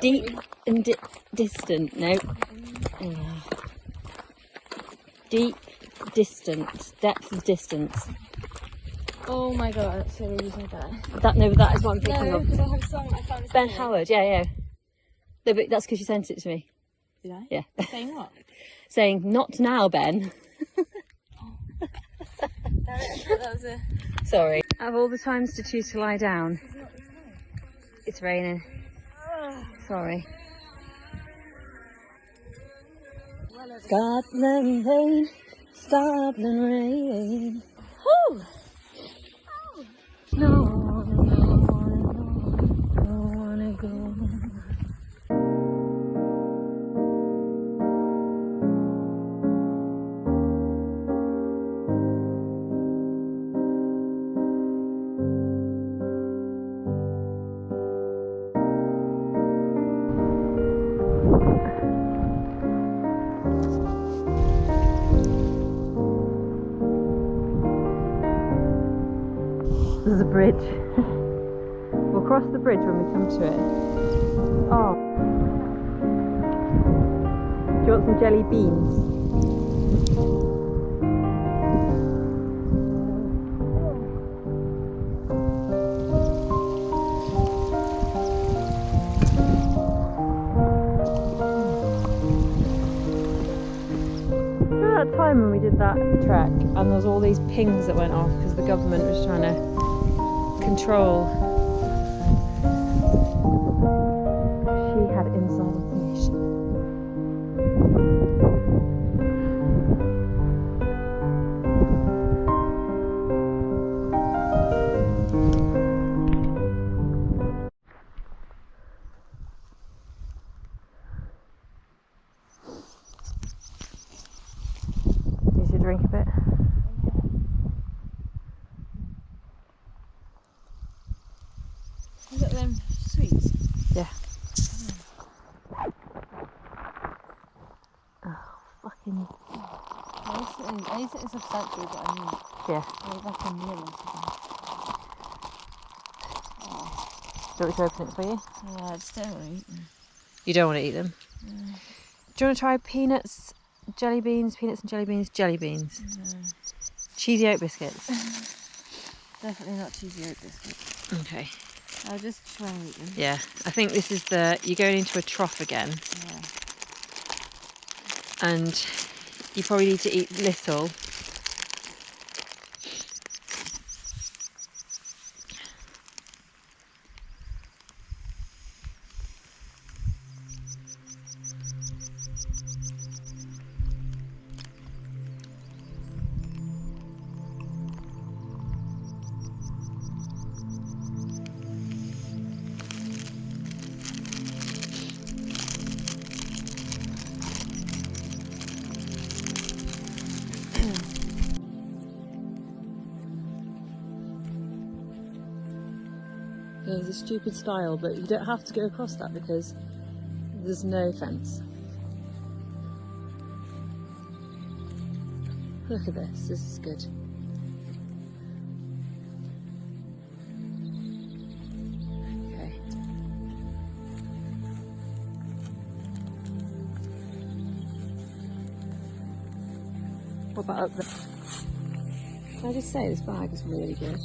Deep and distant. No. Deep, distant, depth of distance. Oh my god, that's so weird you said that. That is what I'm thinking No, of. because I have a song I found this Ben morning. Howard, yeah. No, but that's because you sent it to me. Did I? Yeah. Saying what? Saying, not now, Ben. That was a... Sorry. Out of all the times to choose to lie down, it's raining. Sorry. Scotland rain, Scotland rain. Woo! No, don't wanna go. There's a bridge. We'll cross the bridge when we come to it. Oh. Do you want some jelly beans? Remember that time when we did that trek and there was all these pings that went off because the government was trying to control? She had inside information. You should drink a bit. You got them sweets? Yeah. Oh, fucking. I need something substantial, but I mean, Yeah. like a meal or something. Do you want me to open it for you? Yeah, I just don't want to eat them. You don't want to eat them? Do you want to try peanuts, jelly beans, peanuts and jelly beans, jelly beans? No. Cheesy oat biscuits? Definitely not cheesy oat biscuits. Okay. I'll just try and eat them. Yeah, I think this is you're going into a trough again. Yeah. And you probably need to eat little. Yeah, it's a stupid style, but you don't have to go across that because there's no fence. Look at this is good. Okay. What about up there? Can I just say this bag is really good?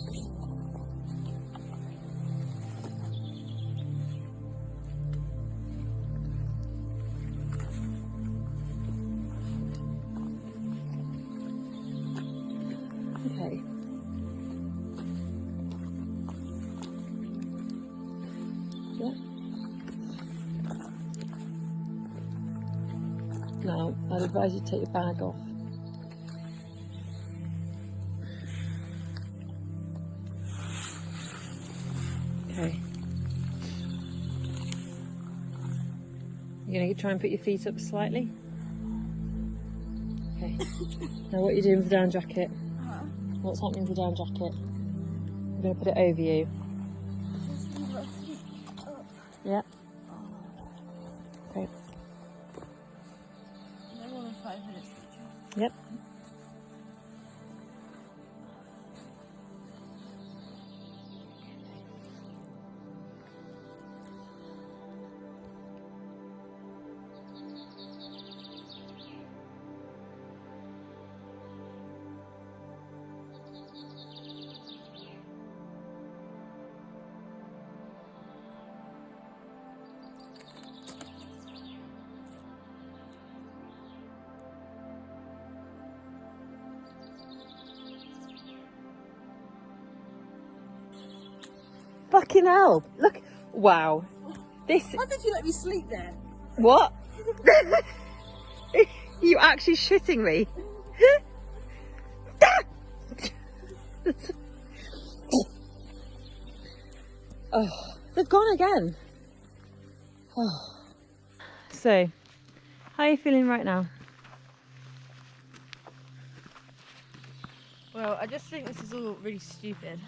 Okay. Yeah. Now, I'd advise you to take your bag off. Okay. You're going to try and put your feet up slightly? Okay. Now what are you doing with the down jacket? What's happening with the down jacket? I'm going to put it over you. Yeah. Okay. No more than 5 minutes. Yep. Fucking hell! Look! Wow! This. Why did you let me sleep there? What? You actually shitting me? Oh, they've gone again. Oh. So, how are you feeling right now? Well, I just think this is all really stupid.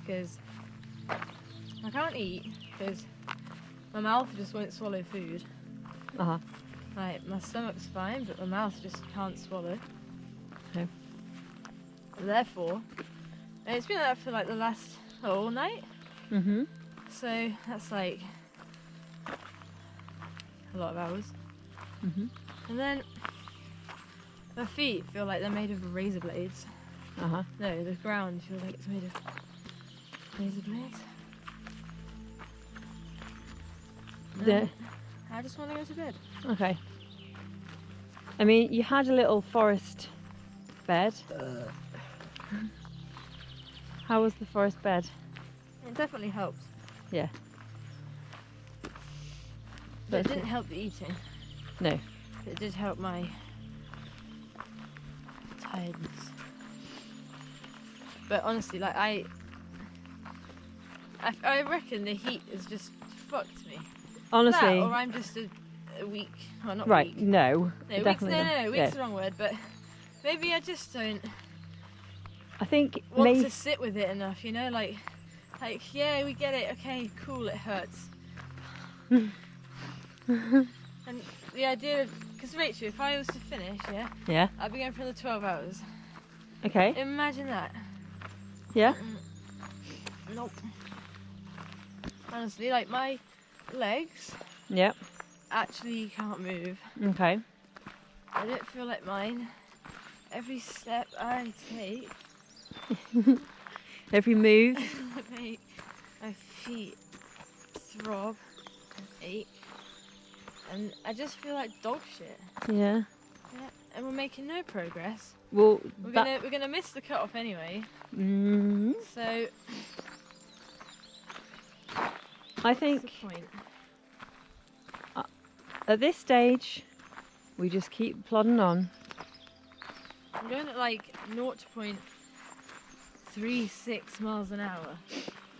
Because I can't eat because my mouth just won't swallow food. Like, my stomach's fine, but my mouth just can't swallow. Okay. And therefore, and it's been like that for like the last all night. So that's like a lot of hours. And then my feet feel like they're made of razor blades. No, the ground feels like it's made of razor blades. Yeah. I just want to go to bed. Okay. I mean, you had a little forest bed. How was the forest bed? It definitely helped. Yeah. But it didn't help the eating. No. It did help my tiredness. But honestly, like I reckon the heat has just fucked me. Honestly. That, or I'm just a weak. Well, not Right. weak. No. No, Definitely weak's, not. no, weak's the wrong word. But maybe I just don't I think want to sit with it enough. You know, like yeah, we get it. Okay, cool. It hurts. And the idea of, because Rachel, if I was to finish, Yeah. I'd be going for the 12 hours. Okay. Imagine that. Yeah. Nope. Honestly, like my legs Yep. actually can't move. Okay. I don't feel like mine. Every step I take, Every move. my feet throb and ache, and I just feel like dog shit. Yeah. Yeah, and we're making no progress. Well, We're gonna miss the cutoff anyway. So I think what's the point? At this stage, we just keep plodding on. I'm going at like 0.36 miles an hour.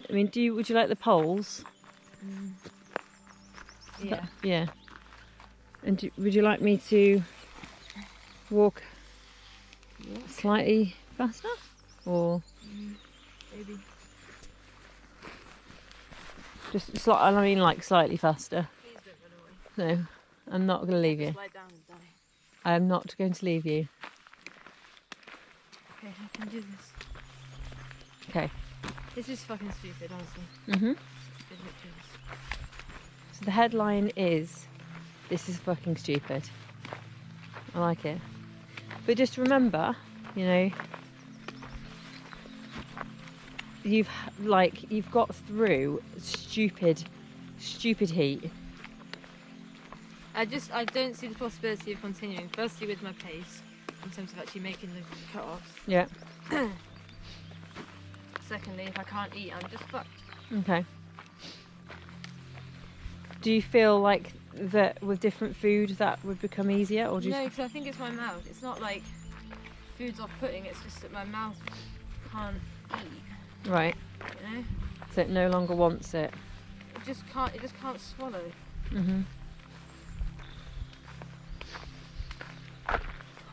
I mean, would you like the poles? Yeah. Yeah. And would you like me to walk slightly faster, or? Maybe. Just I mean, like slightly faster. No, I'm not going to leave you. Lie down and die. I am not going to leave you. Okay, I can do this. Okay. This is fucking stupid, honestly. Mhm. So the headline is, "This is fucking stupid." I like it. But just remember, you know, you've got through stupid heat. I don't see the possibility of continuing. Firstly, with my pace, in terms of actually making the cut-offs. Yeah. Secondly, if I can't eat, I'm just fucked. Okay. Do you feel like that with different food that would become easier, or do you? No, because I think it's my mouth. It's not like food's off-putting. It's just that my mouth can't eat. Right. You know? So it no longer wants it. It just can't swallow. Mhm.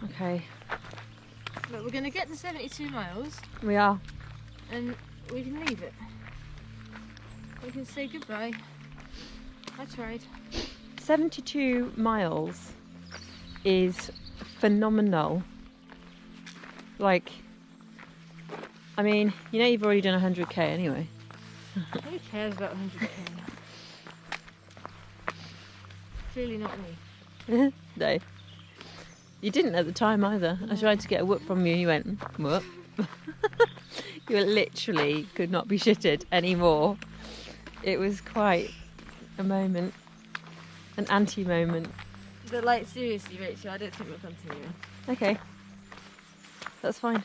Okay. Look, we're gonna get to 72 miles, We are. and we can leave it. We can say goodbye. I tried. 72 miles is phenomenal. Like, I mean, you know, you've already done 100k anyway. Who cares about 100k? Clearly not me. No. You didn't at the time either. I tried to get a whoop from you and you went, whoop. You literally could not be shitted anymore. It was quite a moment. An anti-moment. But like, seriously, Rachel, I don't think we're continuing. Okay. That's fine.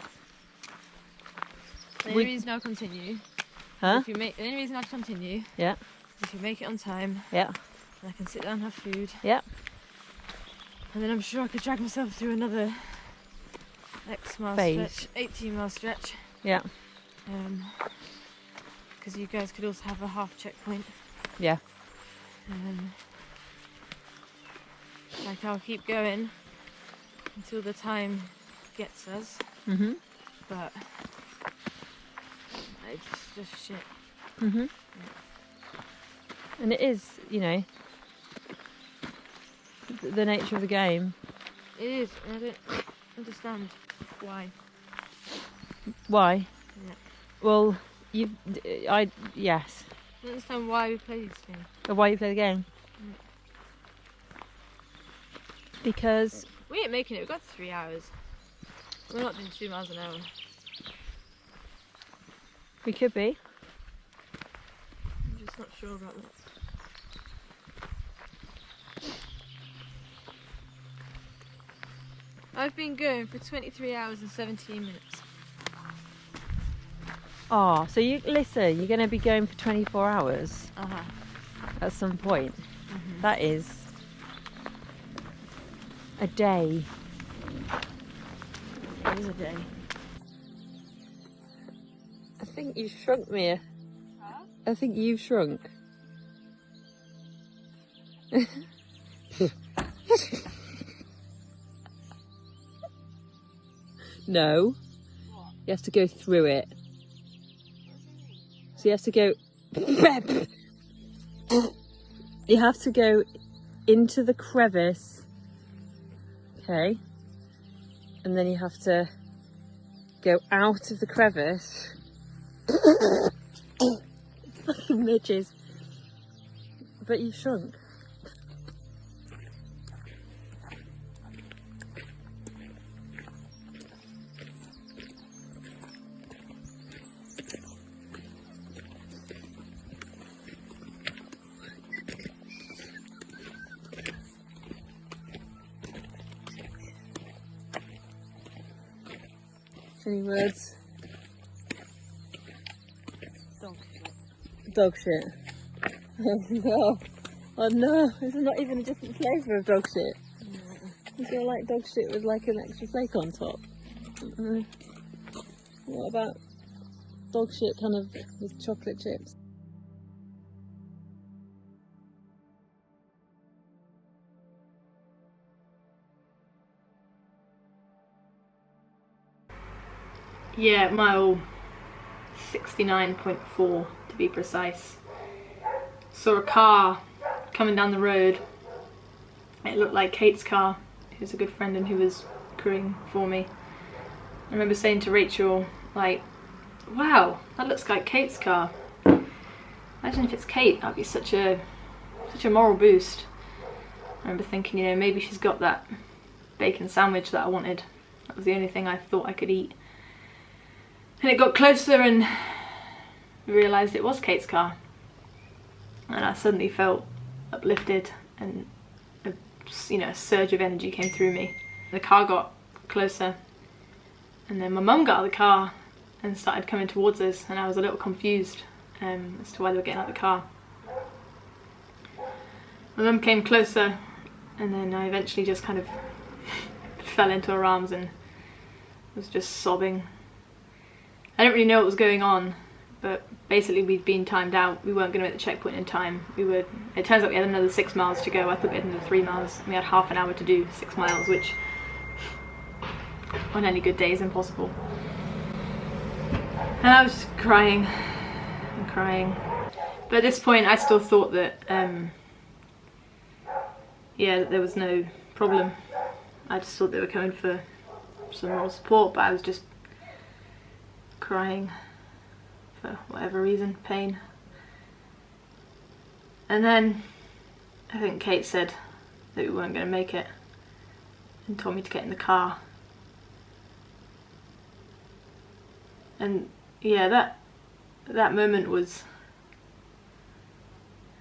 The only reason I'll continue, Huh? the only reason I'll continue, Yeah. is if you make it on time, Yeah. and I can sit down and have food, Yeah. and then I'm sure I could drag myself through another X mile Phase. stretch, 18 mile stretch. Yeah. Because you guys could also have a half checkpoint. Yeah. Like, I'll keep going until the time gets us, Mhm. but it's just shit. Mhm. And it is, you know, the nature of the game. It is, and I don't understand why. Why? Yeah. Well, yes. I don't understand why we play these things. Why you play the game? Because We ain't making it, we've got 3 hours. We're not doing 2 miles an hour. we could be. I'm just not sure about that. I've been going for 23 hours and 17 minutes. Oh, so you're going to be going for 24 hours Uh-huh. at some point. That is a day. It is a day. I think you've shrunk, Mia. Huh? I think you've shrunk. No. What? You have to go through it. So you have to go... You have to go into the crevice. Okay. And then you have to go out of the crevice. Fucking midges. But you've shrunk. Any words? Dog shit. Oh no. Oh no, this is not even a different flavour of dog shit. You feel like dog shit with like an extra flake on top. What about dog shit kind of with chocolate chips? Yeah, mile 69.4 to be precise. saw a car coming down the road. It looked like Kate's car, who's a good friend and who was crewing for me. I remember saying to Rachel, like, wow, that looks like Kate's car. Imagine if it's Kate, that'd be such a moral boost. I remember thinking, you know, maybe she's got that bacon sandwich that I wanted. That was the only thing I thought I could eat. And it got closer and realised it was Kate's car. And I suddenly felt uplifted and a surge of energy came through me. The car got closer and then my mum got out of the car and started coming towards us, and I was a little confused as to why they were getting out of the car. My mum came closer and then I eventually just kind of fell into her arms and was just sobbing. I didn't really know what was going on, but basically we'd been timed out. We weren't going to make the checkpoint in time. It turns out we had another 6 miles to go. I thought we had another 3 miles. And we had half an hour to do 6 miles, which on any good day is impossible. And I was just crying and crying. But at this point I still thought that, that there was no problem. I just thought they were coming for some moral support, but I was just crying for whatever reason, pain. And then I think Kate said that we weren't going to make it and told me to get in the car. And yeah, that moment was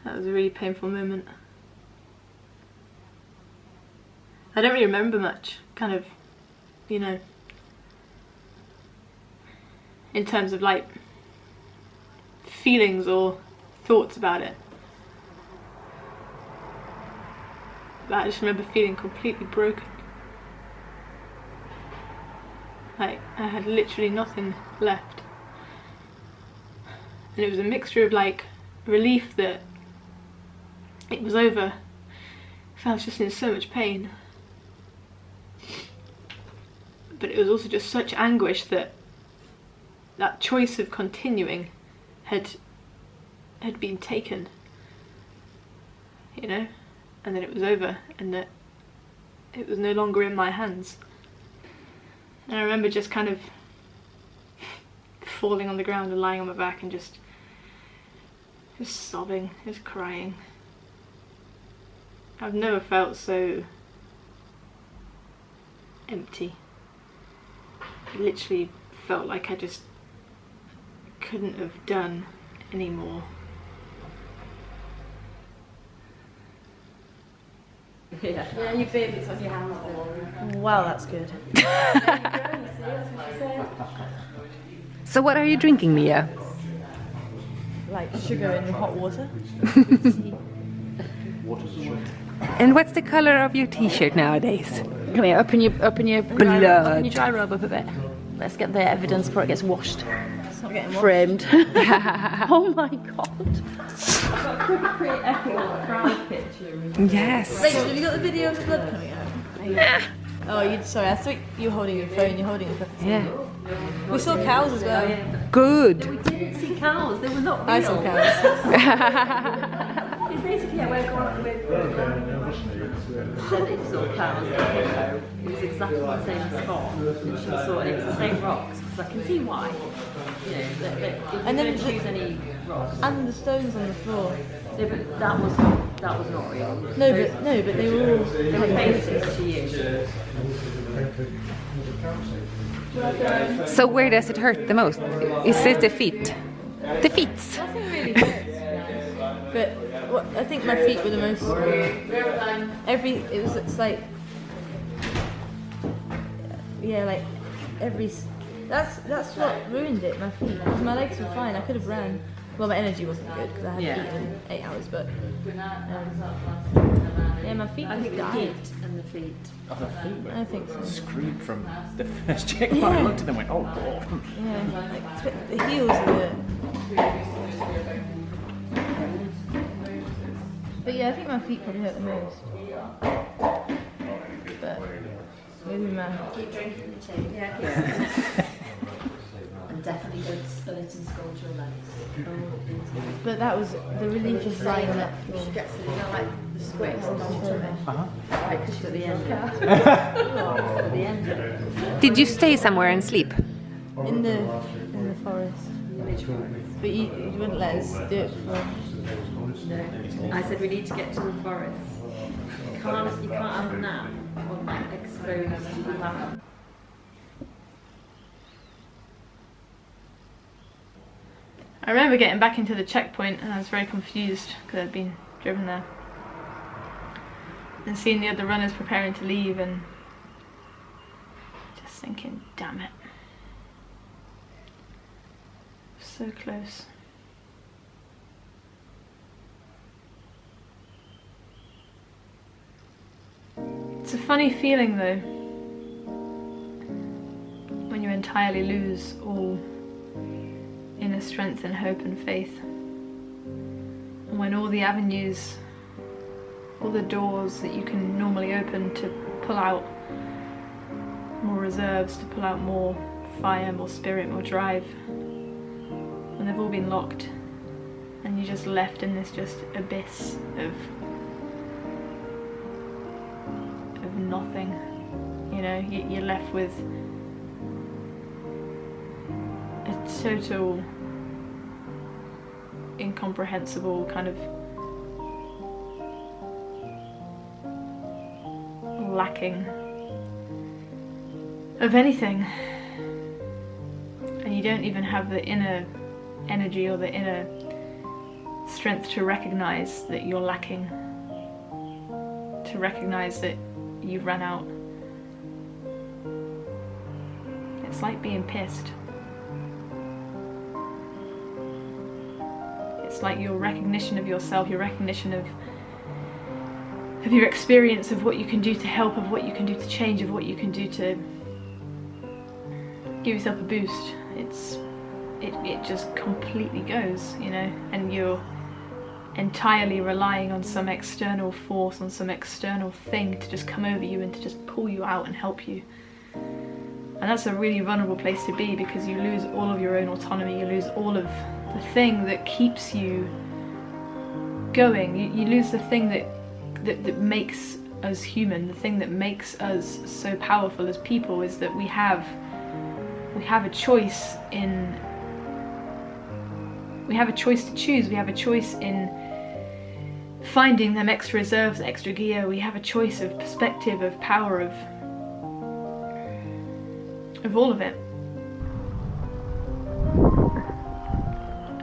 a really painful moment. I don't really remember much, kind of, you know, in terms of like feelings or thoughts about it. But I just remember feeling completely broken. Like I had literally nothing left. And it was a mixture of like relief that it was over. I was just in so much pain. But it was also just such anguish that that choice of continuing had been taken, you know, and that it was over and that it was no longer in my hands. And I remember just kind of falling on the ground and lying on my back and just sobbing, just crying. I've never felt so empty. It literally felt like I just couldn't have done anymore. Yeah, your baby's on your hands. Wow, that's good. So what are you drinking, Mia? Like sugar in hot water. And what's the color of your t-shirt nowadays? Come here, open your Blood. dry rub up a bit. Let's get the evidence before it gets washed. It's not getting Framed. Oh my god. I've got a pretty epic crowd picture. Yes. Rachel, have you got the video of the blood coming out? Oh, sorry, I thought you were holding your phone, you're holding your phone. Yeah. We saw cows as well. Good. We didn't see cows, they were not real. I saw cows. It's basically we're going with said that you saw cows in Hippo. It was exactly the same spot, and she saw it. It was the same rocks, because I can see why. You know, if you And then don't choose any rocks. And the stones on the floor. Yeah, but that was not real. No, but they were all. They were faces to you. So where does it hurt the most? It says the feet. The feet. Nothing really hurts. But I think my feet were the most. It's like. Yeah, like every. That's what ruined it. My feet. Because my legs were fine. I could have ran. Well, my energy wasn't good because I hadn't eaten 8 hours, but yeah, my feet just died. And the feet. Oh, the feet I think so. screwed from the first checkpoint. I looked at them and went, oh, God. Yeah, like the heels are the. But yeah, I think my feet probably hurt the most. But maybe my. Keep drinking the tea. Yeah. definitely don't spill it and scald your legs. But that was the religious line that she gets, you know, like the squares on the Right, just at the end. At the end. Did you stay somewhere and sleep? In the forest. But you wouldn't let us do it for. I said we need to get to the forest. You can't have a nap on that exposed land. I remember getting back into the checkpoint and I was very confused because I'd been driven there. And seeing the other runners preparing to leave and just thinking, damn it. So close. It's a funny feeling though, when you entirely lose all inner strength and hope and faith, and when all the avenues, all the doors that you can normally open to pull out more reserves, to pull out more fire, more spirit, more drive, when they've all been locked and you're just left in this just abyss of nothing. You know, you're left with a total incomprehensible kind of lacking of anything, and you don't even have the inner energy or the inner strength to recognize that you're lacking, to recognize that you've run out. It's like being pissed. It's like your recognition of yourself, your recognition of your experience, of what you can do to help, of what you can do to change, of what you can do to give yourself a boost. It just completely goes, you know, and you're entirely relying on some external force, on some external thing to just come over you and to just pull you out and help you. And that's a really vulnerable place to be, because you lose all of your own autonomy, you lose all of the thing that keeps you going, you lose the thing that makes us human, the thing that makes us so powerful as people, is that we have a choice in, we have a choice to choose, we have a choice in finding them extra reserves, extra gear, we have a choice of perspective, of power, of all of it.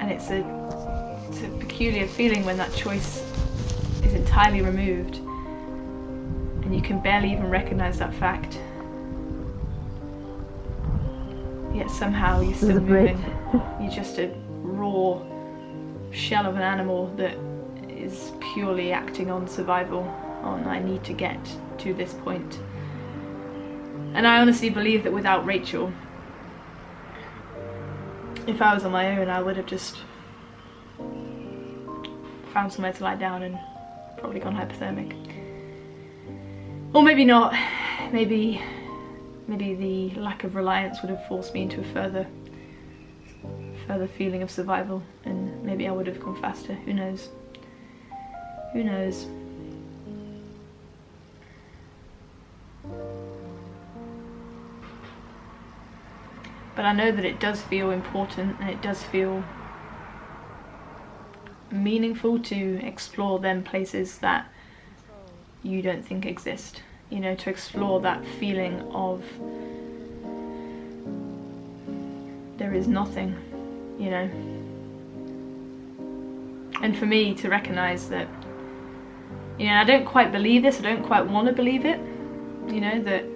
And it's a peculiar feeling when that choice is entirely removed and you can barely even recognize that fact, yet somehow you're still moving. You're just a raw shell of an animal that is purely acting on survival, on I need to get to this point. And I honestly believe that without Rachel, if I was on my own, I would have just found somewhere to lie down and probably gone hypothermic. Or maybe not. Maybe the lack of reliance would have forced me into a further feeling of survival, and maybe I would have gone faster. Who knows? Who knows? But I know that it does feel important, and it does feel meaningful to explore them places that you don't think exist. You know, to explore that feeling of there is nothing, you know. And for me to recognise that, you know, I don't quite believe this, I don't quite want to believe it, you know, that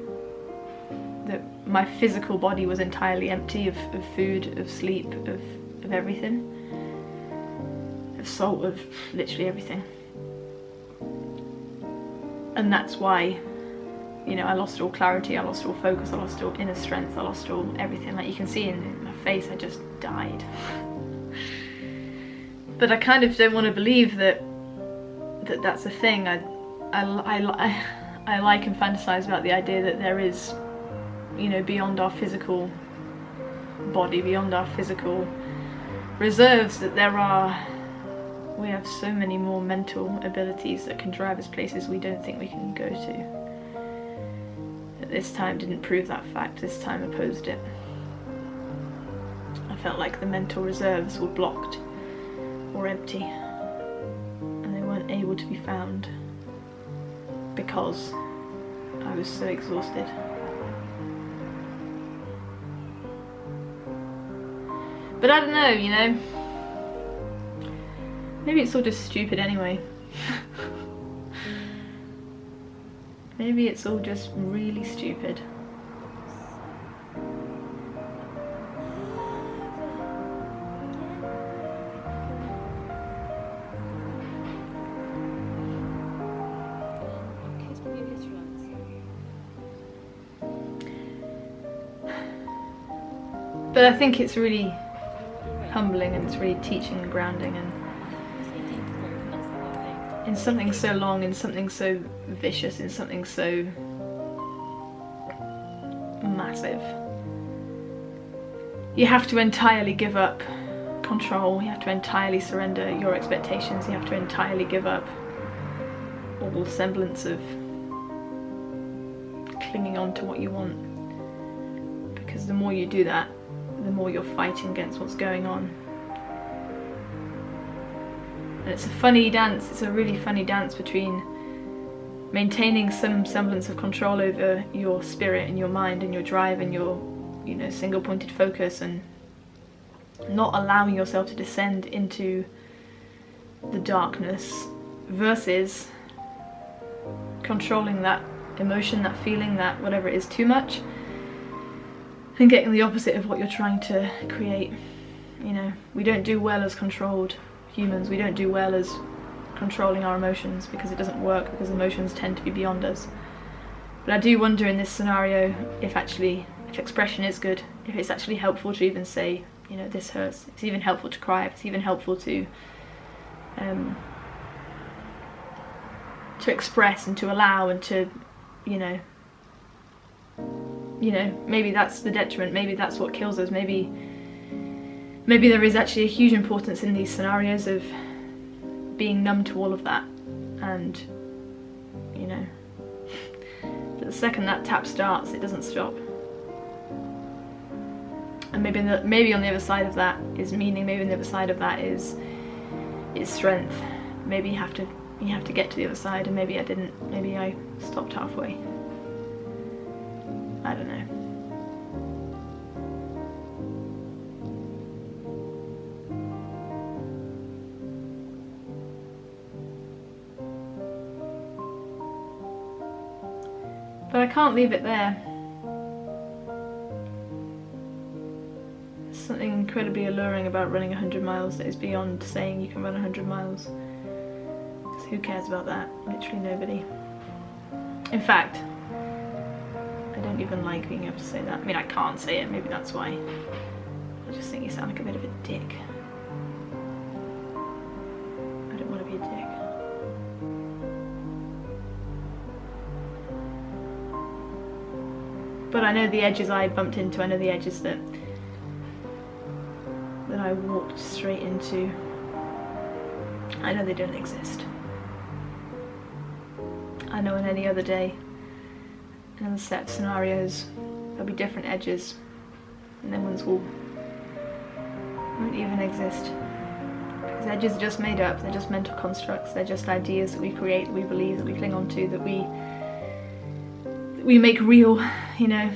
my physical body was entirely empty of food, of sleep, of everything, of salt, of literally everything. And that's why, you know, I lost all clarity, I lost all focus, I lost all inner strength, I lost all everything. Like you can see in my face, I just died. But I kind of don't want to believe that that's a thing. I like and fantasize about the idea that there is, you know, beyond our physical body, beyond our physical reserves, that we have so many more mental abilities that can drive us places we don't think we can go to. But this time didn't prove that fact, this time opposed it. I felt like the mental reserves were blocked or empty, and they weren't able to be found because I was so exhausted. But I don't know, you know, maybe it's all just stupid anyway. Maybe it's all just really stupid. But I think it's really humbling, and it's really teaching and grounding, and in something so long, in something so vicious, in something so massive, you have to entirely give up control, you have to entirely surrender your expectations, you have to entirely give up all semblance of clinging on to what you want, because the more you do that, the more you're fighting against what's going on. And it's a funny dance, it's a really funny dance between maintaining some semblance of control over your spirit and your mind and your drive and your, you know, single-pointed focus, and not allowing yourself to descend into the darkness, versus controlling that emotion, that feeling, that whatever it is too much, and getting the opposite of what you're trying to create. You know, we don't do well as controlled humans, we don't do well as controlling our emotions, because it doesn't work, because emotions tend to be beyond us. But I do wonder in this scenario if expression is good, if it's actually helpful to even say, you know, this hurts. It's even helpful to cry, it's even helpful to express and to allow, and to, you know, maybe that's the detriment, maybe that's what kills us, maybe there is actually a huge importance in these scenarios of being numb to all of that, and, you know, but the second that tap starts, it doesn't stop. And maybe on the other side of that is meaning, maybe on the other side of that is strength. Maybe you have to get to the other side, and maybe I didn't, maybe I stopped halfway. I don't know. But I can't leave it there. There's something incredibly alluring about running 100 miles that is beyond saying you can run 100 miles. Because who cares about that? Literally nobody. In fact, I don't even like being able to say that. I mean, I can't say it, maybe that's why. I just think you sound like a bit of a dick. I don't want to be a dick. But I know the edges I bumped into, I know the edges that I walked straight into. I know they don't exist. I know on any other day, in a set of scenarios, there'll be different edges, and then ones won't even exist. Because edges are just made up, they're just mental constructs, they're just ideas that we create, that we believe, that we cling on to, that we make real, you know.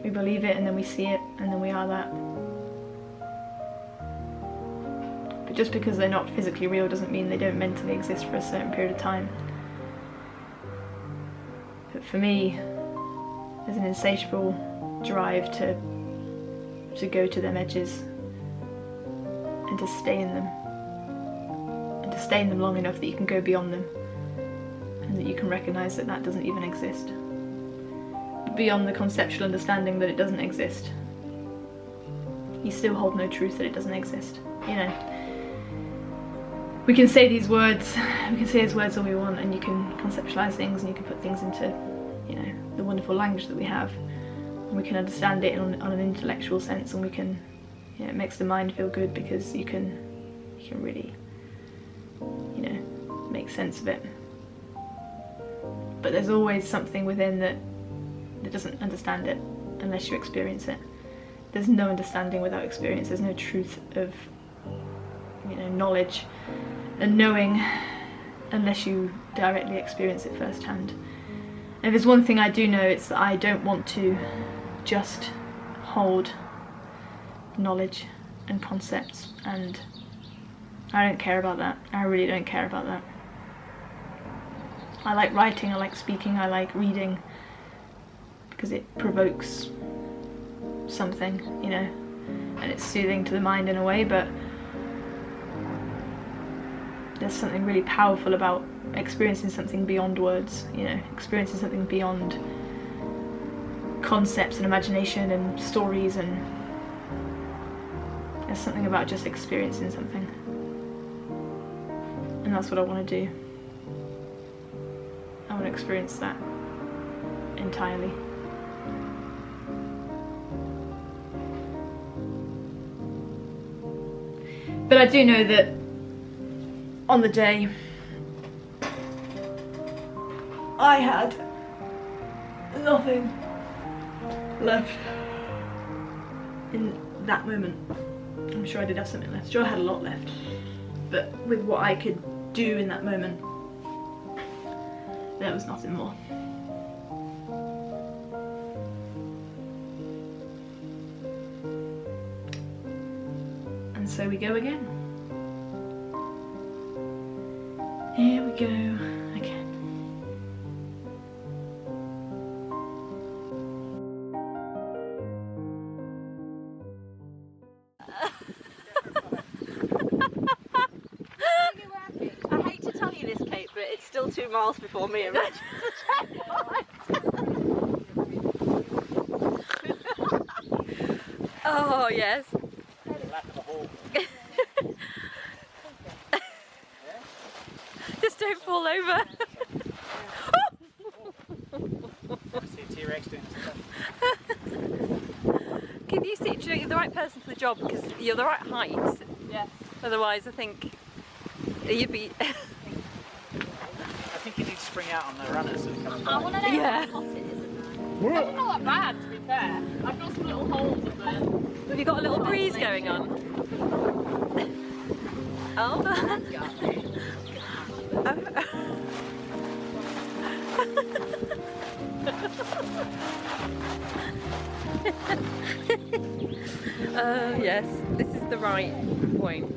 We believe it, and then we see it, and then we are that. But just because they're not physically real doesn't mean they don't mentally exist for a certain period of time. But for me, there's an insatiable drive to go to them edges and to stay in them, and to stay in them long enough that you can go beyond them, and that you can recognise that that doesn't even exist. But beyond the conceptual understanding that it doesn't exist, you still hold no truth that it doesn't exist, you know. We can say these words, all we want, and you can conceptualise things, and you can put things into, you know, the wonderful language that we have, we can understand it on an intellectual sense, and we can, you know, it makes the mind feel good because you can really, you know, make sense of it. But there's always something within that doesn't understand it unless you experience it. There's no understanding without experience. There's no truth of, you know, knowledge and knowing unless you directly experience it firsthand. And if there's one thing I do know, it's that I don't want to just hold knowledge and concepts, and I don't care about that. I really don't care about that. I like writing, I like speaking, I like reading, because it provokes something, you know, and it's soothing to the mind in a way, but there's something really powerful about experiencing something beyond words, you know, experiencing something beyond concepts and imagination and stories, and there's something about just experiencing something, and that's what I want to do. I want to experience that entirely. But I do know that on the day I had nothing left in that moment. I'm sure I did have something left. Sure, I had a lot left, but with what I could do in that moment, there was nothing more. And so we go again. Here we go again. I hate to tell you this, Kate, but it's still 2 miles before me and Reg. Oh, yes. Just don't fall over. Can you see, do you know, you're the right person for the job because you're the right height. Yeah. Otherwise, I think you'd be. I think you need to spring out on the runners and come I want to know Yeah. how hot it is in there. It's not that bad, to be fair. I've got some little holes in there. Have you got a little breeze going on? Oh. Oh yes, this is the right point.